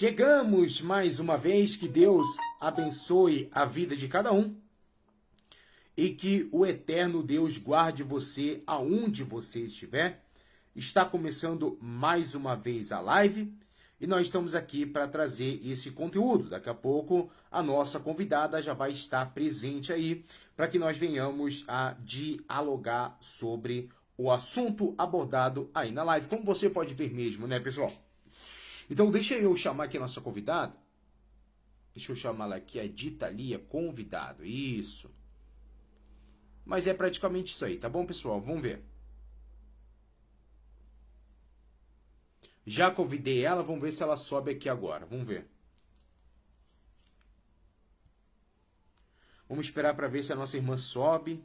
Chegamos mais uma vez, que Deus abençoe a vida de cada um e que o eterno Deus guarde você aonde você estiver. Está começando mais uma vez a live e nós estamos aqui para trazer esse conteúdo. Daqui a pouco a nossa convidada já vai estar presente aí para que nós venhamos a dialogar sobre o assunto abordado aí na live. Como você pode ver mesmo, né, pessoal? Então, deixa eu chamar aqui a nossa convidada. Deixa eu chamá-la aqui, a Ditalia, convidado. Isso. Mas é praticamente isso aí, tá bom, pessoal? Vamos ver. Já convidei ela, vamos ver se ela sobe aqui agora. Vamos ver. Vamos esperar para ver se a nossa irmã sobe.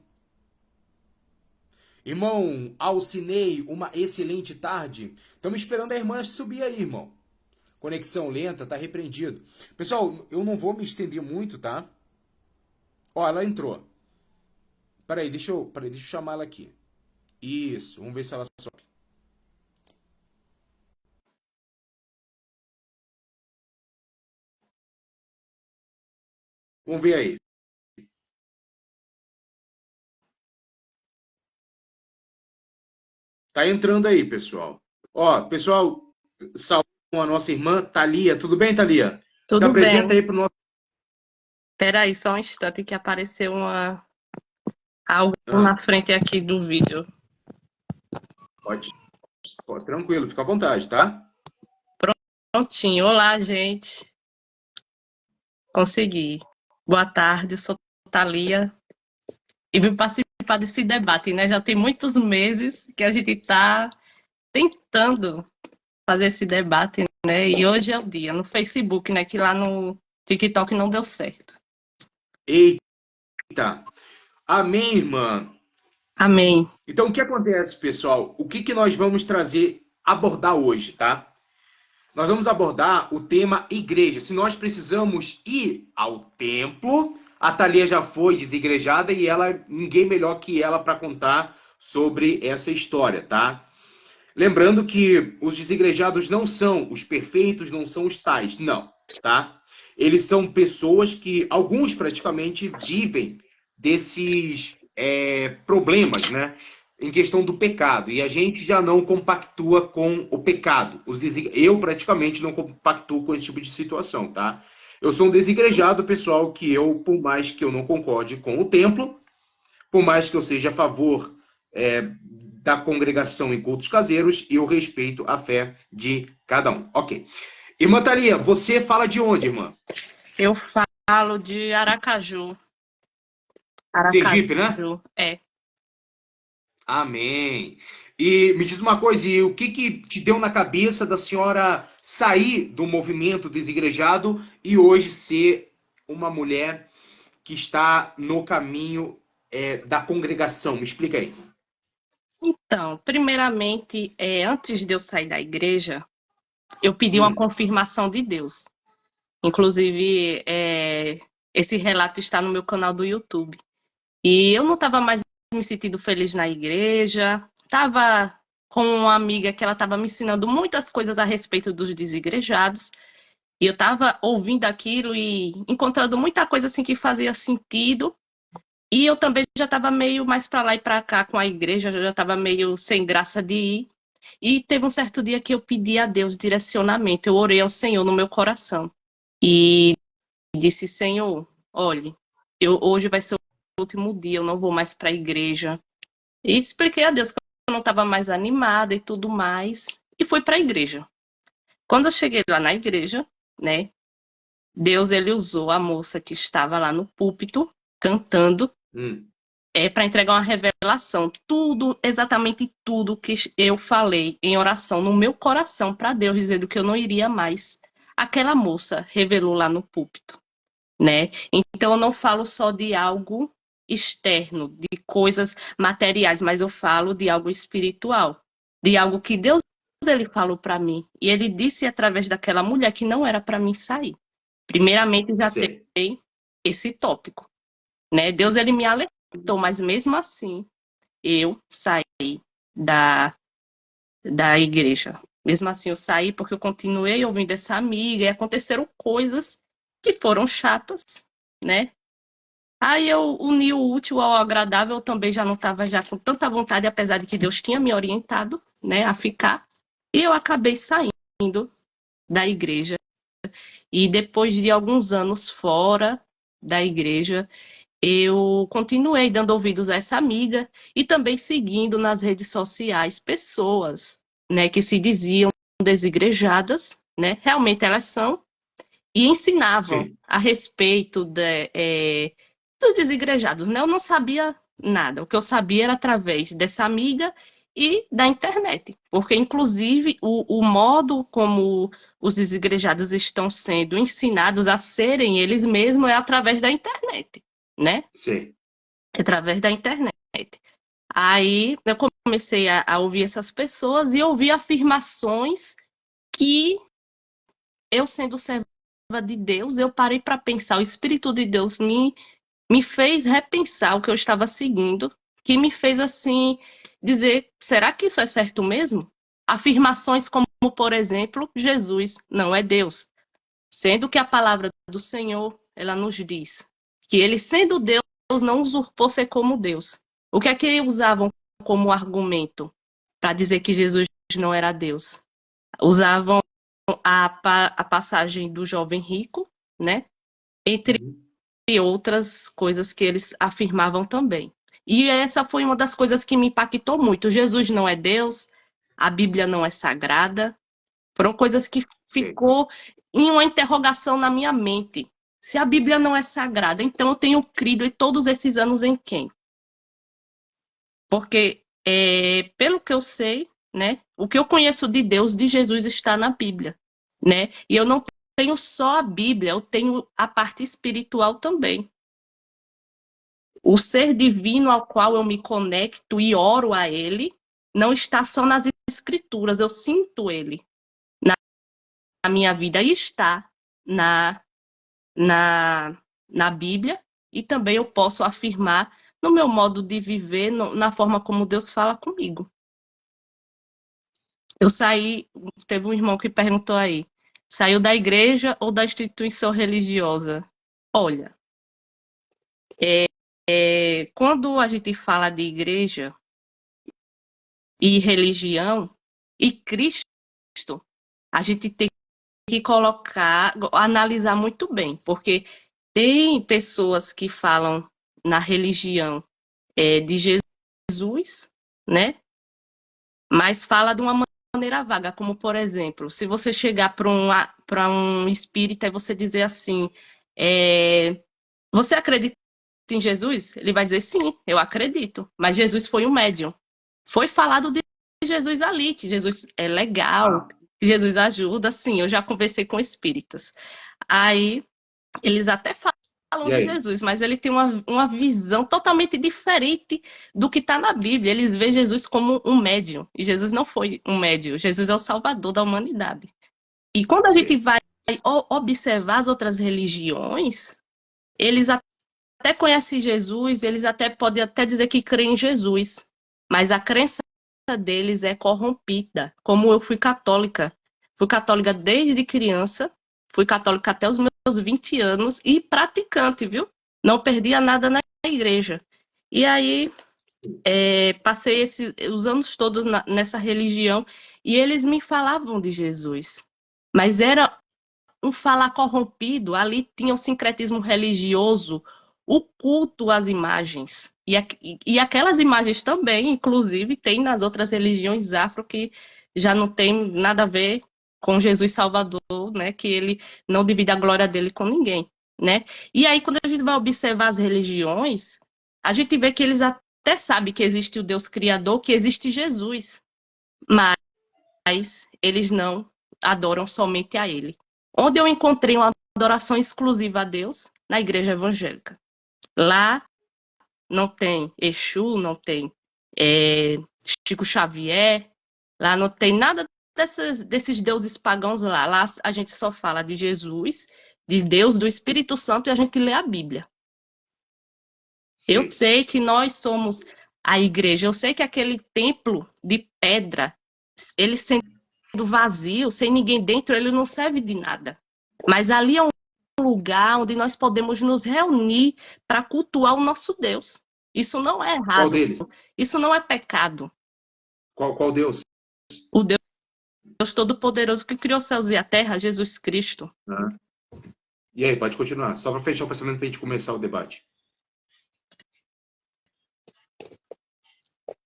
Irmão Alcinei, uma excelente tarde. Estamos esperando a irmã subir aí, irmão. Conexão lenta, tá repreendido. Pessoal, eu não vou me estender muito, tá? Ó, ela entrou. Peraí, deixa eu chamar ela aqui. Isso, vamos ver se ela sobe. Vamos ver aí. Tá entrando aí, pessoal. Ó, pessoal, saúde com a nossa irmã Thalia. Tudo bem, Thalia? Se Tudo apresenta bem. aí pro nosso... Espera aí só um instante que apareceu algo Ah, na frente aqui do vídeo. pode, tranquilo, fica à vontade, tá? Prontinho. Olá, gente. Consegui. Boa tarde, sou Thalia e vim participar desse debate, né? Já tem muitos meses que a gente está tentando fazer esse debate, né? E hoje é o dia, no Facebook, né? Que lá no TikTok não deu certo. Eita. Amém, irmã. Amém. Então, o que acontece, pessoal? O que nós vamos abordar hoje, tá? Nós vamos abordar o tema igreja. Se nós precisamos ir ao templo, a Thalia já foi desigrejada e ninguém melhor que ela para contar sobre essa história, tá? Lembrando que os desigrejados não são os perfeitos, não são os tais, não, tá? Eles são pessoas que, alguns praticamente, vivem desses problemas, né? Em questão do pecado. E a gente já não compactua com o pecado. Eu praticamente não compactuo com esse tipo de situação, tá? Eu sou um desigrejado, pessoal, por mais que eu não concorde com o templo, por mais que eu seja a favor da congregação em cultos caseiros, eu respeito a fé de cada um. Ok. Irmã Thalia, você fala de onde, irmã? Eu falo de Aracaju. Sergipe, né? Aracaju, é. Amém. E me diz uma coisa, e o que te deu na cabeça da senhora sair do movimento desigrejado e hoje ser uma mulher que está no caminho da congregação? Me explica aí. Então, primeiramente, antes de eu sair da igreja, eu pedi uma Hum, confirmação de Deus. Inclusive, esse relato está no meu canal do YouTube. E eu não estava mais me sentindo feliz na igreja, estava com uma amiga que ela estava me ensinando muitas coisas a respeito dos desigrejados, e eu estava ouvindo aquilo e encontrando muita coisa assim que fazia sentido. E eu também já estava meio mais para lá e para cá com a igreja, já estava meio sem graça de ir. E teve um certo dia que eu pedi a Deus direcionamento, eu orei ao Senhor no meu coração. E disse, Senhor, olhe, hoje vai ser o último dia, eu não vou mais para a igreja. E expliquei a Deus que eu não estava mais animada e tudo mais. E fui para a igreja. Quando eu cheguei lá na igreja, né, Deus ele usou a moça que estava lá no púlpito, cantando, hum. para entregar uma revelação. Tudo, exatamente tudo que eu falei em oração no meu coração para Deus, dizendo que eu não iria mais. Aquela moça revelou lá no púlpito, né? Então eu não falo só de algo externo, de coisas materiais, mas eu falo de algo espiritual, de algo que Deus ele falou para mim. E ele disse através daquela mulher que não era para mim sair. Primeiramente já Sei. tem esse tópico, né? Deus ele me alertou, mas mesmo assim eu saí da igreja. Mesmo assim, eu saí porque eu continuei ouvindo essa amiga e aconteceram coisas que foram chatas, né? Aí eu uni o útil ao agradável, eu também já não estava já com tanta vontade, apesar de que Deus tinha me orientado, né, a ficar. E eu acabei saindo da igreja. E depois de alguns anos fora da igreja, eu continuei dando ouvidos a essa amiga e também seguindo nas redes sociais pessoas, né, que se diziam desigrejadas, né? Realmente elas são, e ensinavam Sim, a respeito dos desigrejados, né? Eu não sabia nada. O que eu sabia era através dessa amiga e da internet, porque inclusive o modo como os desigrejados estão sendo ensinados a serem eles mesmos é através da internet, né? sim. É através da internet. Aí eu comecei a ouvir essas pessoas e ouvir afirmações que eu, sendo serva de Deus, eu parei para pensar. O Espírito de Deus me fez repensar o que eu estava seguindo, que me fez assim dizer: será que isso é certo mesmo? Afirmações como, por exemplo, Jesus não é Deus, sendo que a palavra do Senhor, ela nos diz que ele, sendo Deus, não usurpou ser como Deus. O que é que usavam como argumento para dizer que Jesus não era Deus? Usavam a passagem do jovem rico, né? Entre Uhum. outras coisas que eles afirmavam também. E essa foi uma das coisas que me impactou muito. Jesus não é Deus, a Bíblia não é sagrada. Foram coisas que Sim. ficou em uma interrogação na minha mente. Se a Bíblia não é sagrada, então eu tenho crido em todos esses anos em quem? Porque, pelo que eu sei, né, o que eu conheço de Deus, de Jesus, está na Bíblia, né? E eu não tenho só a Bíblia, eu tenho a parte espiritual também. O ser divino ao qual eu me conecto e oro a ele não está só nas escrituras, eu sinto ele na minha vida e está na, na, na Bíblia, e também eu posso afirmar no meu modo de viver, na forma como Deus fala comigo. Eu saí, teve um irmão que perguntou aí, saiu da igreja ou da instituição religiosa? Olha, quando a gente fala de igreja e religião e Cristo, a gente tem que colocar, analisar muito bem, porque tem pessoas que falam na religião de Jesus, né? Mas fala de uma maneira vaga, como por exemplo, se você chegar para um espírita e você dizer assim, você acredita em Jesus? Ele vai dizer sim, eu acredito, mas Jesus foi um médium. Foi falado de Jesus ali, que Jesus é legal, Ah, que Jesus ajuda, sim, eu já conversei com espíritas. Aí eles até falam e de aí? Jesus, mas ele tem uma visão totalmente diferente do que está na Bíblia. Eles veem Jesus como um médium, e Jesus não foi um médium, Jesus é o salvador da humanidade. E quando a gente Sim, vai observar as outras religiões, eles até conhecem Jesus, eles até podem até dizer que creem em Jesus, mas a crença deles é corrompida. Como eu fui católica desde criança, fui católica até os meus 20 anos e praticante, viu? Não perdia nada na igreja. E aí sim, passei os anos todos nessa religião e eles me falavam de Jesus, mas era um falar corrompido, ali tinha o sincretismo religioso, o culto às imagens. E aquelas imagens também, inclusive, tem nas outras religiões afro que já não tem nada a ver com Jesus Salvador, né? Que ele não divide a glória dele com ninguém, né? E aí, quando a gente vai observar as religiões, a gente vê que eles até sabem que existe o Deus Criador, que existe Jesus, mas eles não adoram somente a ele. Onde eu encontrei uma adoração exclusiva a Deus? Na igreja evangélica. Lá não tem Exu, não tem é, Chico Xavier, lá não tem nada desses deuses pagãos lá. Lá a gente só fala de Jesus, de Deus, do Espírito Santo, e a gente lê a Bíblia. Eu sim. sei que nós somos a igreja, eu sei que aquele templo de pedra, ele vazio, sem ninguém dentro, ele não serve de nada. Mas ali é um lugar onde nós podemos nos reunir para cultuar o nosso Deus. Isso não é Qual errado, deles? isso não é pecado. Qual Deus? O Deus Todo-Poderoso que criou os céus e a terra, Jesus Cristo. Ah. E aí, pode continuar. Só para fechar o pensamento para a gente começar o debate.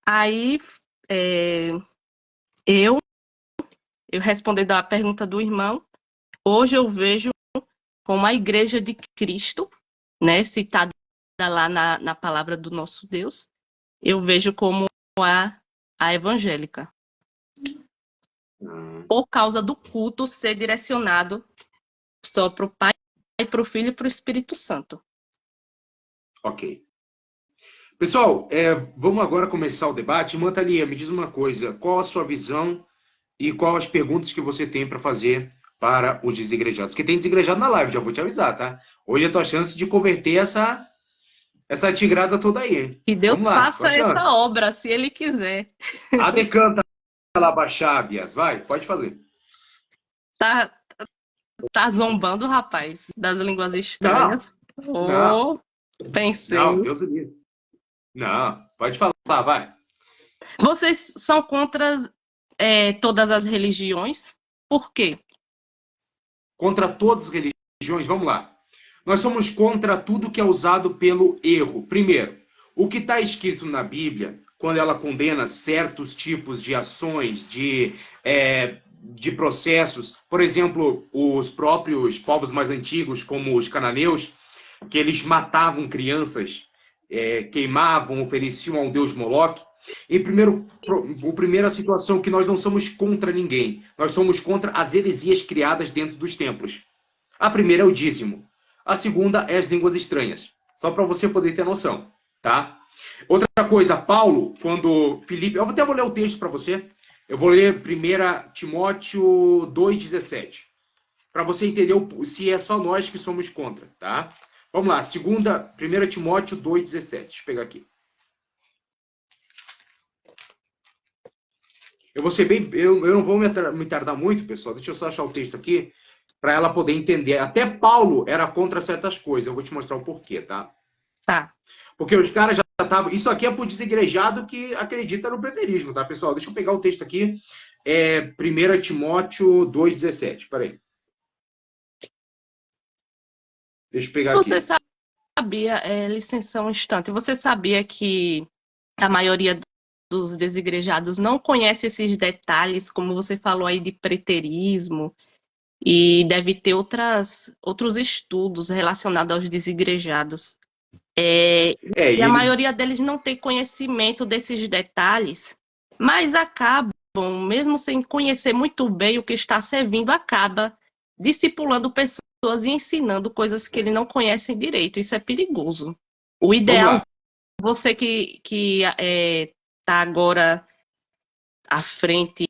Aí, eu respondendo à pergunta do irmão, hoje eu vejo como a Igreja de Cristo, né, citada lá na palavra do nosso Deus, eu vejo como a evangélica. Por causa do culto ser direcionado só para o Pai, para o Filho e para o Espírito Santo. Ok. Pessoal, vamos agora começar o debate. Mantalia, me diz uma coisa. Qual a sua visão e quais as perguntas que você tem para fazer para os desigrejados? Que tem desigrejado na live, já vou te avisar, tá? Hoje é a tua chance de converter essa tigrada toda aí, hein? Que Deus Vamos lá, faça tua chance. essa obra, se Ele quiser. A decanta lá baixar, Bias. Vai, pode fazer. Tá zombando, rapaz, das línguas estranhas? Não, não, Pensei. não, Deus do livre. Não, pode falar, vai. Vocês são contra todas as religiões? Por quê? Contra todas as religiões, vamos lá. Nós somos contra tudo que é usado pelo erro. Primeiro, o que está escrito na Bíblia, quando ela condena certos tipos de ações, de processos, por exemplo, os próprios povos mais antigos, como os cananeus, que eles matavam crianças, queimavam, ofereciam ao deus Moloque. A primeira situação que nós não somos contra ninguém, nós somos contra as heresias criadas dentro dos templos. A primeira é o dízimo. A segunda é as línguas estranhas. Só para você poder ter noção, tá? Outra coisa, Paulo, quando Filipe... Eu até vou ler o texto para você. Eu vou ler 1 Timóteo 2,17. Para você entender se é só nós que somos contra, tá? Vamos lá, 1 Timóteo 2,17. Deixa eu pegar aqui. Eu vou ser bem... Eu não vou me tardar muito, pessoal. Deixa eu só achar o texto aqui para ela poder entender. Até Paulo era contra certas coisas. Eu vou te mostrar o porquê, tá? Tá. Porque os caras já estavam... Isso aqui é pro desigrejado que acredita no preterismo, tá, pessoal? Deixa eu pegar o texto aqui. 1 Timóteo 2,17. Peraí. Deixa eu pegar aqui. Você sabia, licença um instante, você sabia que a maioria dos desigrejados não conhece esses detalhes, como você falou aí, de preterismo, e deve ter outros estudos relacionados aos desigrejados. E a maioria deles não tem conhecimento desses detalhes, mas acabam, mesmo sem conhecer muito bem o que está servindo, acaba discipulando pessoas e ensinando coisas que ele não conhecem direito. Isso é perigoso. O ideal, você que está agora à frente,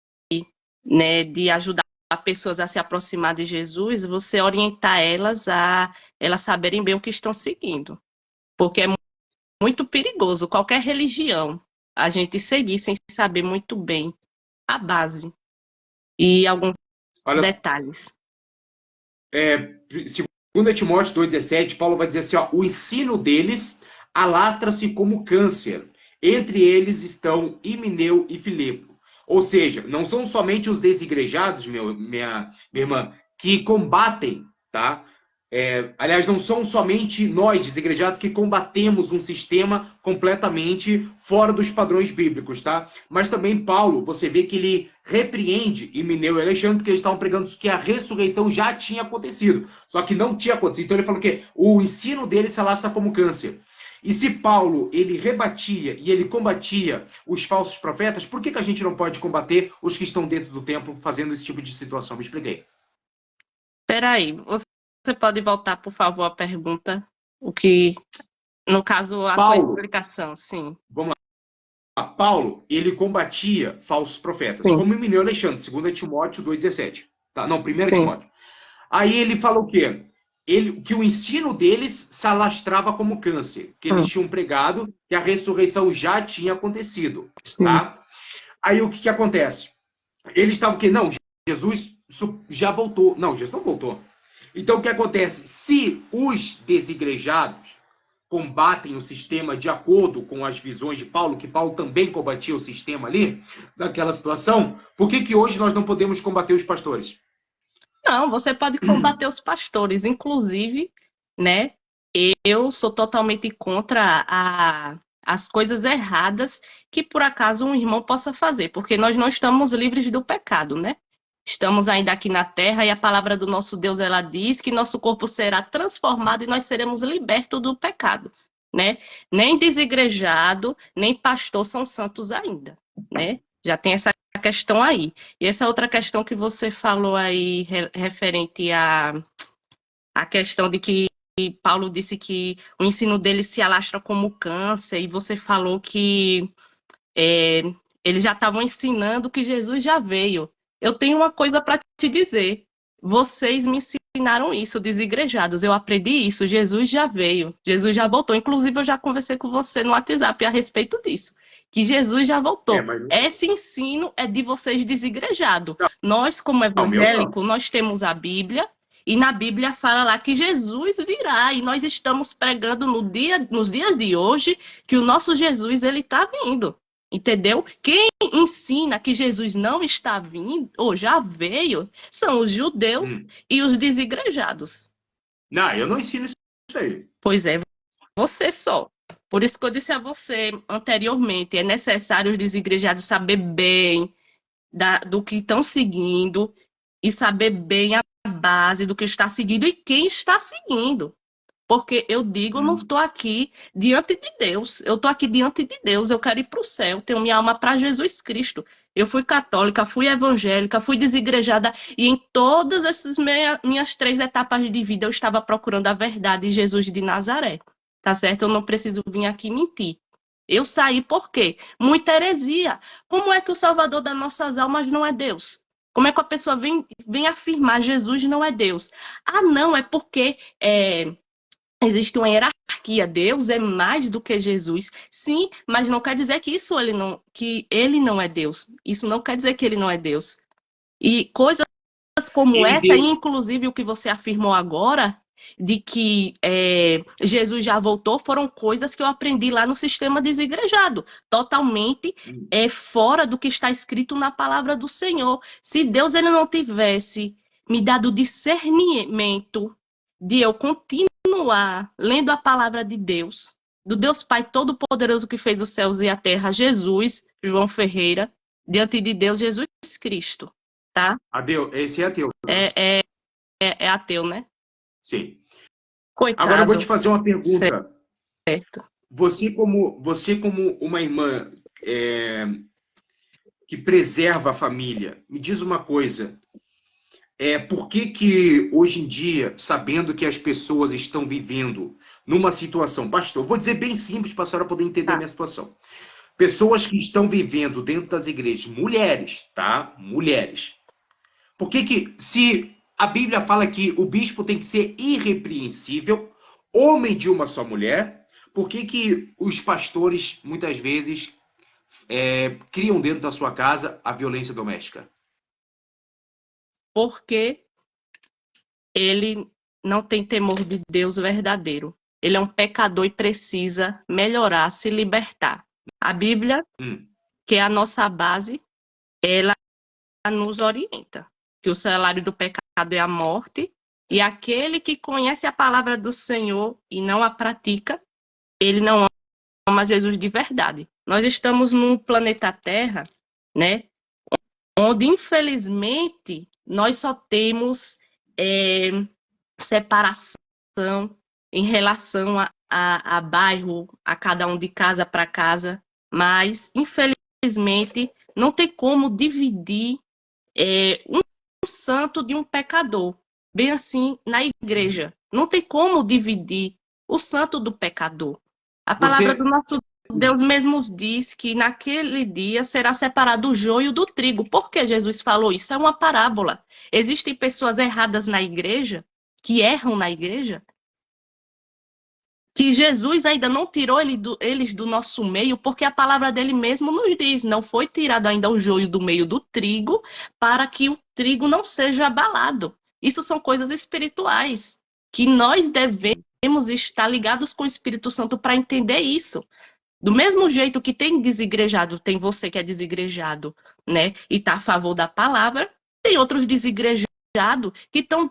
né, de ajudar pessoas a se aproximar de Jesus, você orientar elas a elas saberem bem o que estão seguindo. Porque é muito perigoso qualquer religião a gente seguir sem saber muito bem a base e alguns detalhes. 2 Timóteo 2,17, Paulo vai dizer assim, ó, o ensino deles alastra-se como câncer. Entre eles estão Himeneu e Fileto. Ou seja, não são somente os desigrejados, minha irmã, que combatem, tá? Aliás, não são somente nós, desigrejados, que combatemos um sistema completamente fora dos padrões bíblicos, tá? Mas também Paulo, você vê que ele repreende Himeneu e Alexandre, porque eles estavam pregando que a ressurreição já tinha acontecido, só que não tinha acontecido. Então ele falou que o ensino dele se alastra como câncer. E se Paulo, ele rebatia e ele combatia os falsos profetas, por que a gente não pode combater os que estão dentro do templo fazendo esse tipo de situação? Me expliquei. Peraí, você pode voltar, por favor, a pergunta? O que, no caso, a sua explicação, sim. Vamos lá. Paulo, ele combatia falsos profetas, sim. como Himeneu e Alexandre, 2 Timóteo 2,17. Tá? Não, 1 Timóteo. Aí ele falou o quê? Que o ensino deles se alastrava como câncer, que eles tinham pregado que a ressurreição já tinha acontecido. Tá? Aí o que acontece? Eles estavam que não, Jesus já voltou. Não, Jesus não voltou. Então, o que acontece? Se os desigrejados combatem o sistema de acordo com as visões de Paulo, que Paulo também combatia o sistema ali, naquela situação, por que que hoje nós não podemos combater os pastores? Não, você pode combater os pastores. Inclusive, né? Eu sou totalmente contra as coisas erradas que por acaso um irmão possa fazer, porque nós não estamos livres do pecado, né? Estamos ainda aqui na terra e a palavra do nosso Deus ela diz que nosso corpo será transformado e nós seremos libertos do pecado, né? Nem desigrejado, nem pastor são santos ainda, né? Já tem essa questão aí. E essa outra questão que você falou aí referente à questão de que Paulo disse que o ensino dele se alastra como câncer, e você falou que é, eles já estavam ensinando que Jesus já veio. Eu tenho uma coisa para te dizer. Vocês me ensinaram isso, desigrejados. Eu aprendi isso. Jesus já veio. Jesus já voltou. Inclusive, eu já conversei com você no WhatsApp a respeito disso. Que Jesus já voltou. Mas Esse ensino é de vocês desigrejados. Nós, como não, meu não. evangélico, nós temos a Bíblia. E na Bíblia fala lá que Jesus virá. E nós estamos pregando nos dias de hoje que o nosso Jesus ele está vindo. Entendeu? Quem ensina que Jesus não está vindo, ou já veio, são os judeus e os desigrejados. Não, eu não ensino isso aí. Pois é, você só. Por isso que eu disse a você anteriormente, é necessário os desigrejados saber bem do que estão seguindo e saber bem a base do que está seguindo e quem está seguindo. Porque eu digo, eu não estou aqui diante de Deus. Eu estou aqui diante de Deus. Eu quero ir para o céu. Tenho minha alma para Jesus Cristo. Eu fui católica, fui evangélica, fui desigrejada. E em todas essas minhas 3 etapas de vida, eu estava procurando a verdade em Jesus de Nazaré. Tá certo? Eu não preciso vir aqui mentir. Eu saí por quê? Muita heresia. Como é que o Salvador das nossas almas não é Deus? Como é que a pessoa vem afirmar Jesus não é Deus? Ah, não, é porque... existe uma hierarquia, Deus é mais do que Jesus. Sim, mas não quer dizer que ele não é Deus. Isso não quer dizer que ele não é Deus. E coisas como Ele essa, disse. inclusive o que você afirmou agora, de que Jesus já voltou, foram coisas que eu aprendi lá no sistema desigrejado, totalmente fora do que está escrito na palavra do Senhor. Se Deus ele não tivesse me dado discernimento de eu continuar lendo a palavra de Deus, do Deus Pai Todo-Poderoso que fez os céus e a terra, Jesus, João Ferreira, diante de Deus, Jesus Cristo, tá? Esse é ateu. Tá? É ateu, né? Sim. Coitado. Agora eu vou te fazer uma pergunta. Certo. Você como uma irmã que preserva a família, me diz uma coisa. Por que hoje em dia, sabendo que as pessoas estão vivendo numa situação... Pastor, vou dizer bem simples para a senhora poder entender a minha situação. Pessoas que estão vivendo dentro das igrejas, mulheres, tá? Mulheres. Por que se a Bíblia fala que o bispo tem que ser irrepreensível, homem de uma só mulher, por que os pastores, muitas vezes, criam dentro da sua casa a violência doméstica? Porque ele não tem temor de Deus verdadeiro. Ele é um pecador e precisa melhorar, se libertar. A Bíblia, que é a nossa base, ela nos orienta. Que o salário do pecado é a morte, e aquele que conhece a palavra do Senhor e não a pratica, ele não ama Jesus de verdade. Nós estamos num planeta Terra, né, onde, infelizmente, nós só temos separação em relação a bairro, a cada um de casa para casa, mas, infelizmente, não tem como dividir um santo de um pecador. Bem assim, na igreja. Não tem como dividir o santo do pecador. A palavra do nosso Deus mesmo diz que naquele dia será separado o joio do trigo. Por que Jesus falou isso? É uma parábola. Existem pessoas erradas na igreja, que erram na igreja? que Jesus ainda não tirou eles do nosso meio, porque a palavra dele mesmo nos diz, não foi tirado ainda o joio do meio do trigo, para que o trigo não seja abalado. Isso são coisas espirituais, que nós devemos estar ligados com o Espírito Santo para entender isso. Do mesmo jeito que tem desigrejado, tem você que é desigrejado, né, e está a favor da palavra, tem outros desigrejados que estão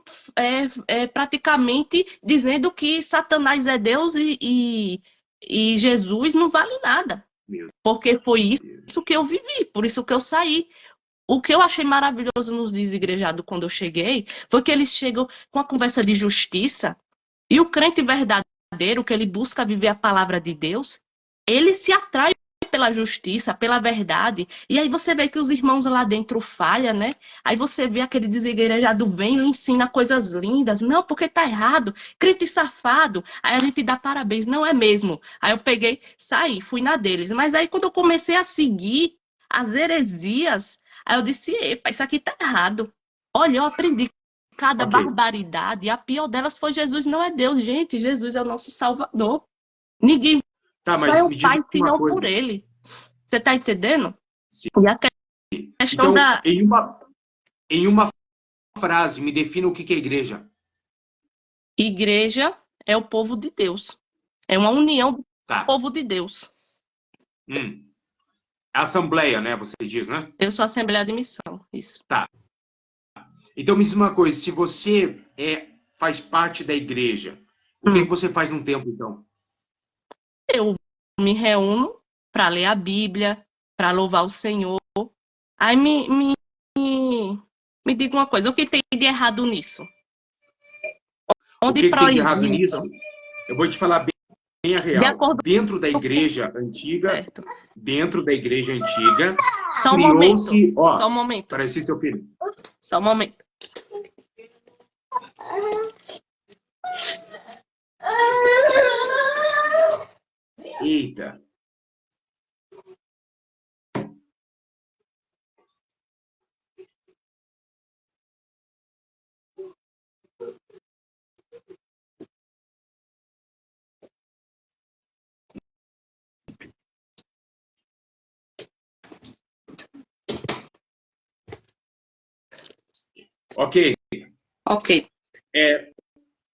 praticamente dizendo que Satanás é Deus e Jesus não vale nada. Meu Porque foi Deus. isso que eu vivi, por isso que eu saí. O que eu achei maravilhoso nos desigrejados quando eu cheguei foi que eles chegam com a conversa de justiça e o crente verdadeiro, que ele busca viver a palavra de Deus, ele se atrai pela justiça, pela verdade. E aí você vê que os irmãos lá dentro falham, né? Aí você vê aquele desigrejado vem e lhe ensina coisas lindas. Não, porque tá errado. Crente safado. Aí a gente dá parabéns. Não é mesmo. Aí eu peguei, saí, fui na deles. Mas aí quando eu comecei a seguir as heresias, aí eu disse, epa, isso aqui tá errado. Olha, eu aprendi cada Ok. barbaridade. E a pior delas foi Jesus não é Deus. Gente, Jesus é o nosso Salvador. Ninguém Tá, vai mas ao me diz Pai uma senão por coisa. ele. Você tá entendendo? Sim. E a questão Então, da em uma frase, me defina o que é igreja. igreja é o povo de Deus. É uma união do Tá. povo de Deus. Assembleia, né? Você diz, né? Eu sou Assembleia de Missão. Isso. Tá. Então me diz uma coisa, se você faz parte da igreja, o que é que você faz num templo, então? Eu me reúno para ler a Bíblia, para louvar o Senhor. Aí me diga uma coisa, o que tem de errado nisso? O Onde que tem de errado proíbe nisso? isso? Eu vou te falar bem a De real. acordo Dentro da com o igreja antiga, certo. Só um momento. criou-se, Só um ó, momento. parece seu filho. Só um momento. Eita. Ok. Ok.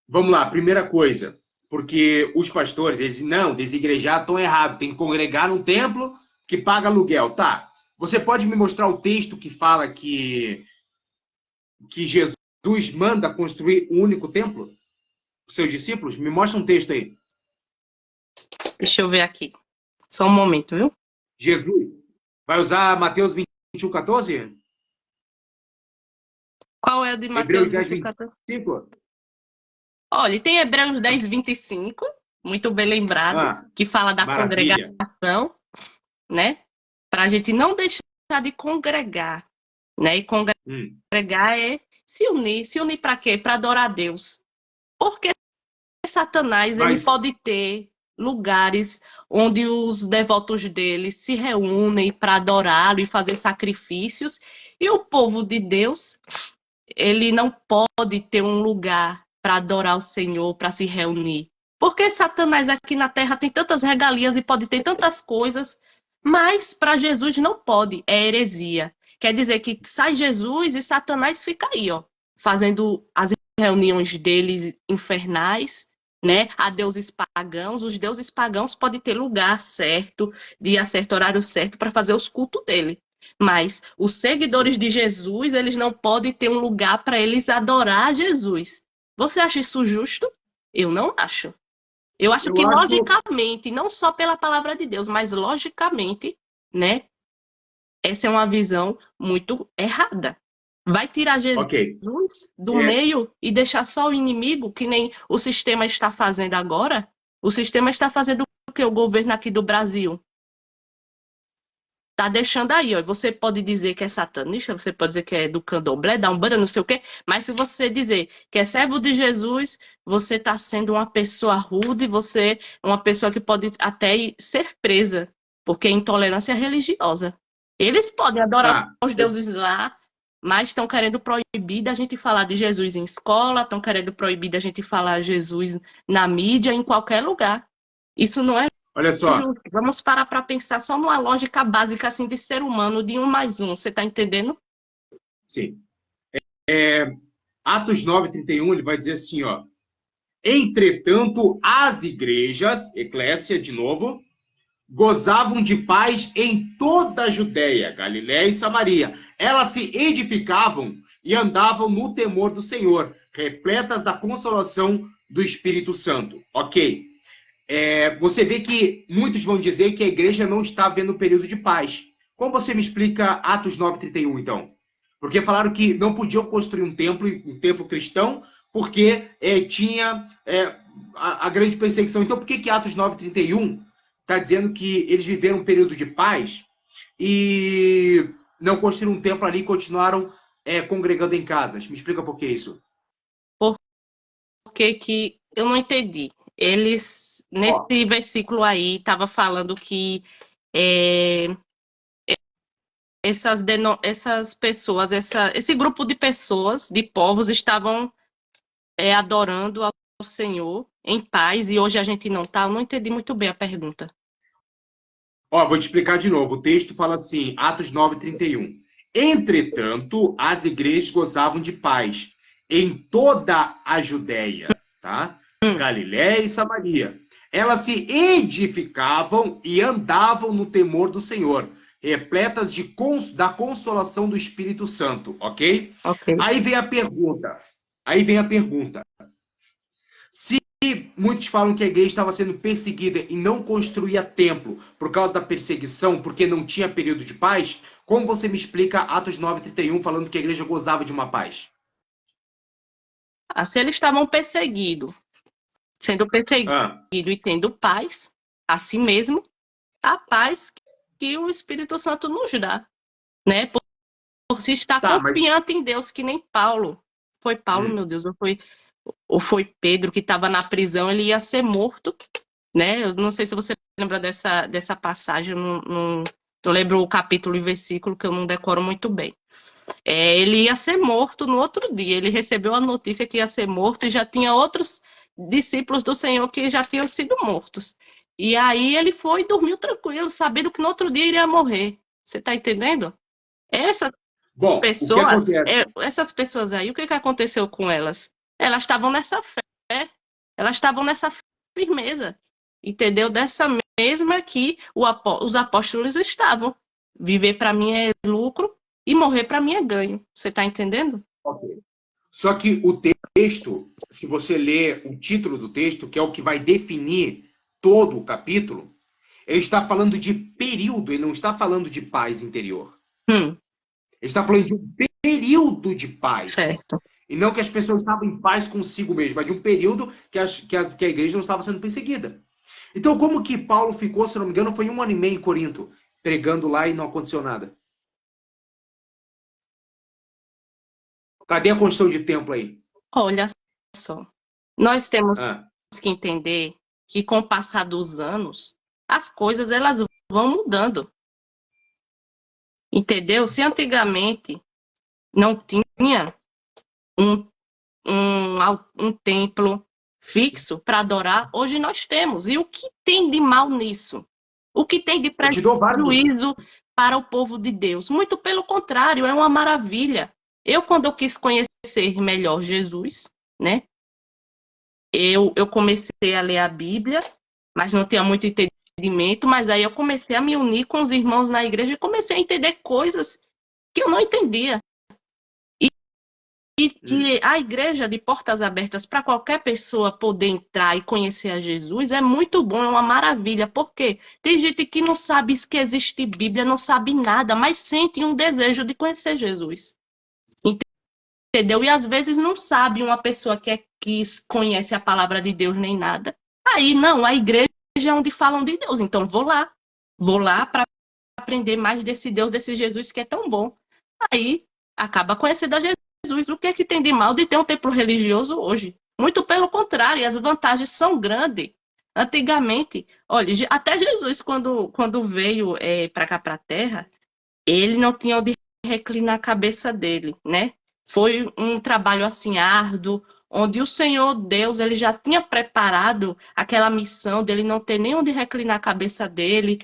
Vamos lá, primeira coisa, porque os pastores, eles não, desigrejar estão errado, tem que congregar num templo que paga aluguel. Tá, você pode me mostrar o texto que fala que Jesus manda construir um único templo? Os seus discípulos? Me mostra um texto aí. Deixa eu ver aqui. Só um momento, viu? Jesus vai usar Mateus 21:14? Qual é o de Hebreus Mateus 10, 24? 25? Olha, tem Hebreus 10, 25, muito bem lembrado, Ah, que fala da maravilha. congregação, né? Para a gente não deixar de congregar, né? E congregar é se unir para quê? Para adorar a Deus. Porque Satanás, ele Mas, pode ter lugares onde os devotos dele se reúnem para adorá-lo e fazer sacrifícios, e o povo de Deus, ele não pode ter um lugar para adorar o Senhor, para se reunir. Porque Satanás aqui na terra tem tantas regalias e pode ter tantas coisas, mas para Jesus não pode, é heresia. Quer dizer que sai Jesus e Satanás fica aí, ó, fazendo as reuniões deles infernais, né? A deuses pagãos. Os deuses pagãos podem ter lugar certo, dia certo, horário certo para fazer os cultos dele. Mas os seguidores sim, de Jesus, eles não podem ter um lugar para eles adorar Jesus. Você acha isso justo? Eu não acho. Eu acho eu que acho. logicamente, não só pela palavra de Deus, mas logicamente, né? Essa é uma visão muito errada. Vai tirar Jesus Ok. do É, meio e deixar só o inimigo, que nem o sistema está fazendo agora? O sistema está fazendo o que o governo aqui do Brasil tá deixando aí, ó. Você pode dizer que é satanista, você pode dizer que é do candomblé, da umbanda, não sei o quê, mas se você dizer que é servo de Jesus, você tá sendo uma pessoa rude, você é uma pessoa que pode até ser presa, porque é intolerância religiosa. Eles podem adorar tá. os deuses lá, mas estão querendo proibir da gente falar de Jesus em escola, estão querendo proibir da gente falar Jesus na mídia, em qualquer lugar. Isso não é Olha só, justo. Vamos parar para pensar só numa lógica básica assim de ser humano, de 1 mais 1. Você está entendendo? sim. Atos 9:31, ele vai dizer assim, ó. Entretanto, as igrejas, eclésia de novo, gozavam de paz em toda a Judéia, Galiléia e Samaria. Elas se edificavam e andavam no temor do Senhor, repletas da consolação do Espírito Santo. Ok. Você vê que muitos vão dizer que a igreja não está vendo um período de paz. Como você me explica Atos 9:31, então? Porque falaram que não podiam construir um templo cristão, porque tinha a grande perseguição. Então, por que Atos 9:31 está dizendo que eles viveram um período de paz e não construíram um templo ali e continuaram congregando em casas? Me explica por que isso. Porque que eu não entendi. Eles, nesse versículo aí, estava falando que é, essas pessoas, esse grupo de pessoas, de povos, estavam adorando ao Senhor em paz e hoje a gente não está. Eu não entendi muito bem a pergunta. Vou te explicar de novo. O texto fala assim, Atos 9:31. Entretanto, as igrejas gozavam de paz em toda a Judéia, tá? Galiléia e Samaria. Elas se edificavam e andavam no temor do Senhor, repletas da consolação do Espírito Santo, ok? Ok. Aí vem a pergunta. Se muitos falam que a igreja estava sendo perseguida e não construía templo por causa da perseguição, porque não tinha período de paz, como você me explica Atos 9:31 falando que a igreja gozava de uma paz? Se eles estavam sendo perseguidos e tendo paz, a si mesmo, a paz que o Espírito Santo nos dá, né? Por se estar confiante em Deus, que nem Paulo. Foi Paulo, meu Deus, ou foi Pedro que estava na prisão, ele ia ser morto, né? Eu não sei se você lembra dessa passagem, não lembro o capítulo e versículo, que eu não decoro muito bem. Ele ia ser morto no outro dia, ele recebeu a notícia que ia ser morto e já tinha outros discípulos do Senhor que já tinham sido mortos. E aí ele foi e dormiu tranquilo, sabendo que no outro dia iria morrer. Você está entendendo? Essa Bom, o que pessoas, acontece? essas pessoas aí, o que aconteceu com elas? Elas estavam nessa fé, elas estavam nessa firmeza, entendeu? Dessa mesma que os apóstolos estavam. Viver para mim é lucro e morrer para mim é ganho. Você está entendendo? Ok. Só que o texto, se você ler o título do texto, que é o que vai definir todo o capítulo, ele está falando de período, ele não está falando de paz interior. Ele está falando de um período de paz. Certo. E não que as pessoas estavam em paz consigo mesmo, mas de um período que a igreja não estava sendo perseguida. Então, como que Paulo ficou, se não me engano, foi 1 ano e meio em Corinto, pregando lá e não aconteceu nada? Cadê a construção de templo aí? Olha só, nós temos que entender que com o passar dos anos, as coisas elas vão mudando. Entendeu? Se antigamente não tinha um, um templo fixo para adorar, hoje nós temos. E o que tem de mal nisso? O que tem de prejuízo para o povo de Deus? Muito pelo contrário, é uma maravilha. Quando eu quis conhecer melhor Jesus, né? Eu comecei a ler a Bíblia, mas não tinha muito entendimento, mas aí eu comecei a me unir com os irmãos na igreja e comecei a entender coisas que eu não entendia. E que a igreja de portas abertas para qualquer pessoa poder entrar e conhecer a Jesus é muito bom, é uma maravilha. Por quê? Tem gente que não sabe que existe Bíblia, não sabe nada, mas sente um desejo de conhecer Jesus. Entendeu? E às vezes não sabe uma pessoa que conhece a palavra de Deus nem nada. Aí não, a igreja é onde falam de Deus, então vou lá para aprender mais desse Deus, desse Jesus que é tão bom. Aí acaba conhecendo a Jesus. O que é que tem de mal de ter um templo religioso hoje? Muito pelo contrário, as vantagens são grandes. Antigamente, olha, até Jesus, quando veio para cá, para a Terra, ele não tinha onde reclinar a cabeça dele, né? Foi um trabalho assim árduo, onde o Senhor Deus ele já tinha preparado aquela missão dele não ter nem onde reclinar a cabeça dele,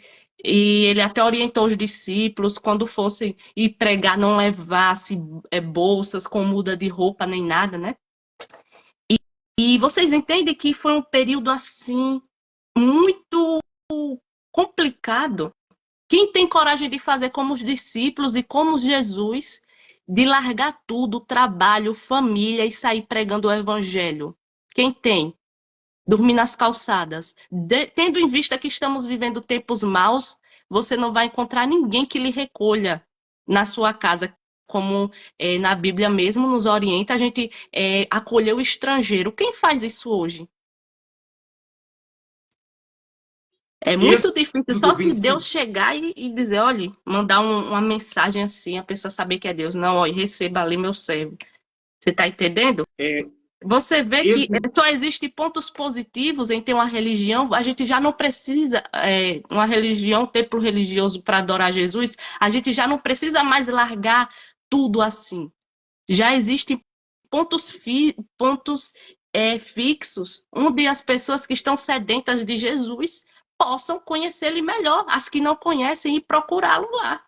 e ele até orientou os discípulos quando fossem ir pregar não levasse bolsas com muda de roupa nem nada, né? E vocês entendem que foi um período assim muito complicado. Quem tem coragem de fazer como os discípulos e como Jesus, de largar tudo, trabalho, família e sair pregando o evangelho? Quem tem? Dormir nas calçadas. Tendo em vista que estamos vivendo tempos maus, você não vai encontrar ninguém que lhe recolha na sua casa, como na Bíblia mesmo nos orienta, a gente acolher o estrangeiro. Quem faz isso hoje? É muito difícil Êxodo só se Deus 25. chegar e dizer, olha, mandar uma mensagem assim, a pessoa saber que é Deus. Não, olha, receba ali meu servo. Você está entendendo? É, Você vê que Êxodo, só existem pontos positivos em ter uma religião. A gente já não precisa uma religião, um templo religioso para adorar Jesus. A gente já não precisa mais largar tudo assim. Já existem pontos fixos, onde as pessoas que estão sedentas de Jesus possam conhecê-lo melhor, as que não conhecem e procurá-lo lá.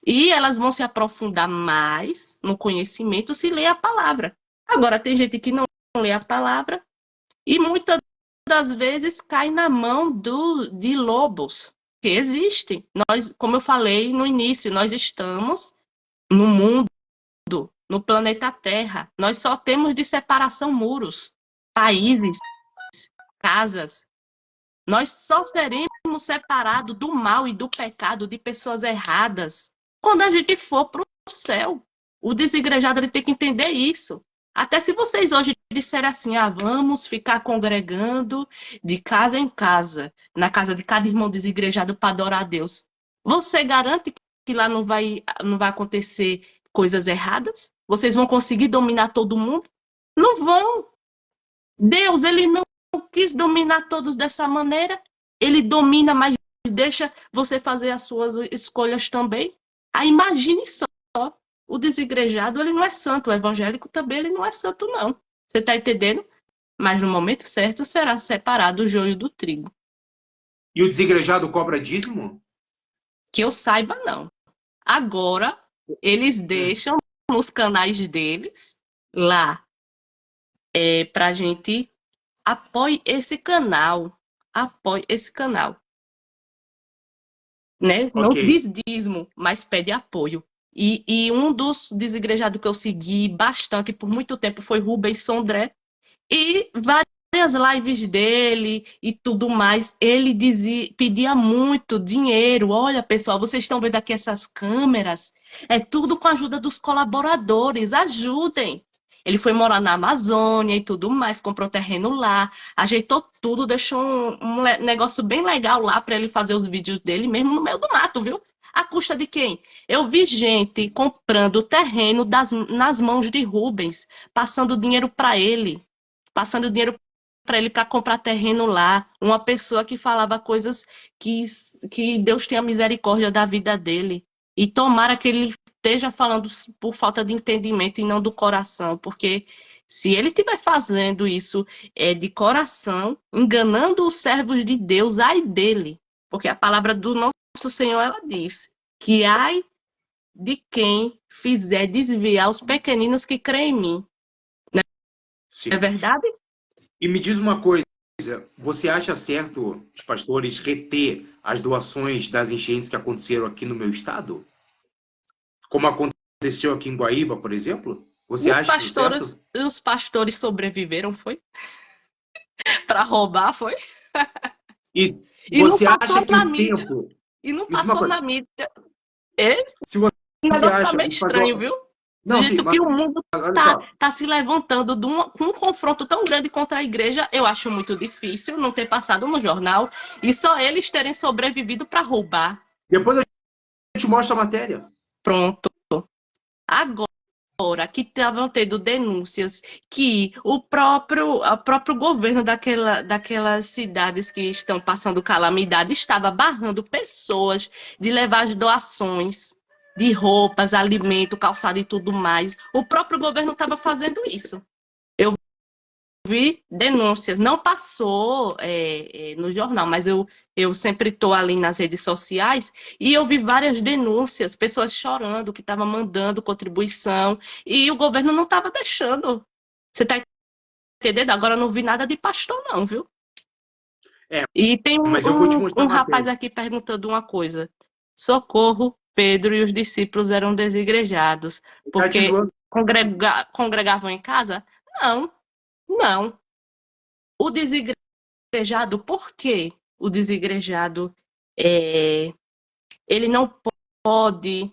E elas vão se aprofundar mais no conhecimento se ler a palavra. Agora, tem gente que não lê a palavra e muitas das vezes cai na mão de lobos que existem. Nós, como eu falei no início, nós estamos no mundo, no planeta Terra. Nós só temos de separação muros, países, casas. Nós só seremos separados do mal e do pecado de pessoas erradas quando a gente for para o céu. O desigrejado ele tem que entender isso. Até se vocês hoje disserem assim, vamos ficar congregando de casa em casa, na casa de cada irmão desigrejado para adorar a Deus. Você garante que lá não vai acontecer coisas erradas? Vocês vão conseguir dominar todo mundo? Não vão. Deus, ele não quis dominar todos dessa maneira. Ele domina, mas deixa você fazer as suas escolhas também. Aí imagine só, o desigrejado, ele não é santo, o evangélico também, ele não é santo, não. Você está entendendo? Mas no momento certo será separado o joio do trigo. e o desigrejado cobra dízimo? Que eu saiba, não. Agora, eles Hum, deixam nos canais deles lá para a gente apoie esse canal. Apoie esse canal. Né? Não ok. diz dízimo, mas pede apoio. E um dos desigrejados que eu segui bastante por muito tempo foi Rubens Sondré. E várias lives dele e tudo mais, ele pedia muito dinheiro. Olha, pessoal, vocês estão vendo aqui essas câmeras? É tudo com a ajuda dos colaboradores. Ajudem. Ele foi morar na Amazônia e tudo mais, comprou terreno lá, ajeitou tudo, deixou um negócio bem legal lá para ele fazer os vídeos dele mesmo no meio do mato, viu? À custa de quem? Eu vi gente comprando terreno nas mãos de Rubens, passando dinheiro para ele para comprar terreno lá, uma pessoa que falava coisas que Deus tenha misericórdia da vida dele. E tomara que ele esteja falando por falta de entendimento e não do coração, porque se ele estiver fazendo isso de coração, enganando os servos de Deus, ai dele, porque a palavra do nosso Senhor, ela diz que ai de quem fizer desviar os pequeninos que creem em mim. Não é Sim. verdade? E me diz uma coisa, você acha certo os pastores reter as doações das enchentes que aconteceram aqui no meu estado? Como aconteceu aqui em Guaíba, por exemplo? Você acha isso certo? Os pastores sobreviveram, foi? Para roubar, foi? E E não você acha passou que na o mídia. tempo... E não Me diz uma passou coisa, na mídia. Esse se você negócio tá acha... meio Vou fazer estranho, viu? Do Não, sim, jeito mas que o mundo olha tá, só. tá se levantando com um confronto tão grande contra a igreja, eu acho muito difícil não ter passado no jornal e só eles terem sobrevivido para roubar. Depois eu te mostro a matéria. Pronto. Agora que estavam tendo denúncias que o próprio governo daquelas cidades que estão passando calamidade estava barrando pessoas de levar as doações. de roupas, alimento, calçado e tudo mais. O próprio governo estava fazendo isso. Eu vi denúncias, não passou no jornal, mas eu sempre estou ali nas redes sociais e eu vi várias denúncias, pessoas chorando que estavam mandando contribuição e o governo não estava deixando. Você está entendendo? Agora eu não vi nada de pastor, não, viu? É, E tem mas eu vou te mostrar um uma rapaz matéria. aqui perguntando uma coisa. Socorro, Pedro e os discípulos eram desigrejados, Tá te porque zoando. congregavam em casa? Não, não. O desigrejado, por quê? O desigrejado, é, ele não pode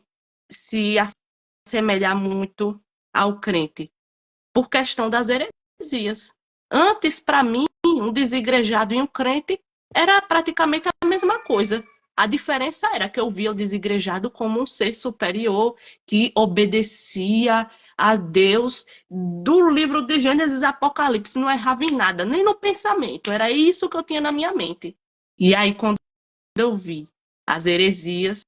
se assemelhar muito ao crente, por questão das heresias. Antes, para mim, um desigrejado e um crente era praticamente a mesma coisa. A diferença era que eu via o desigrejado como um ser superior que obedecia a Deus. Do livro de Gênesis e Apocalipse, não errava em nada, nem no pensamento. Era isso que eu tinha na minha mente. E aí, quando eu vi as heresias,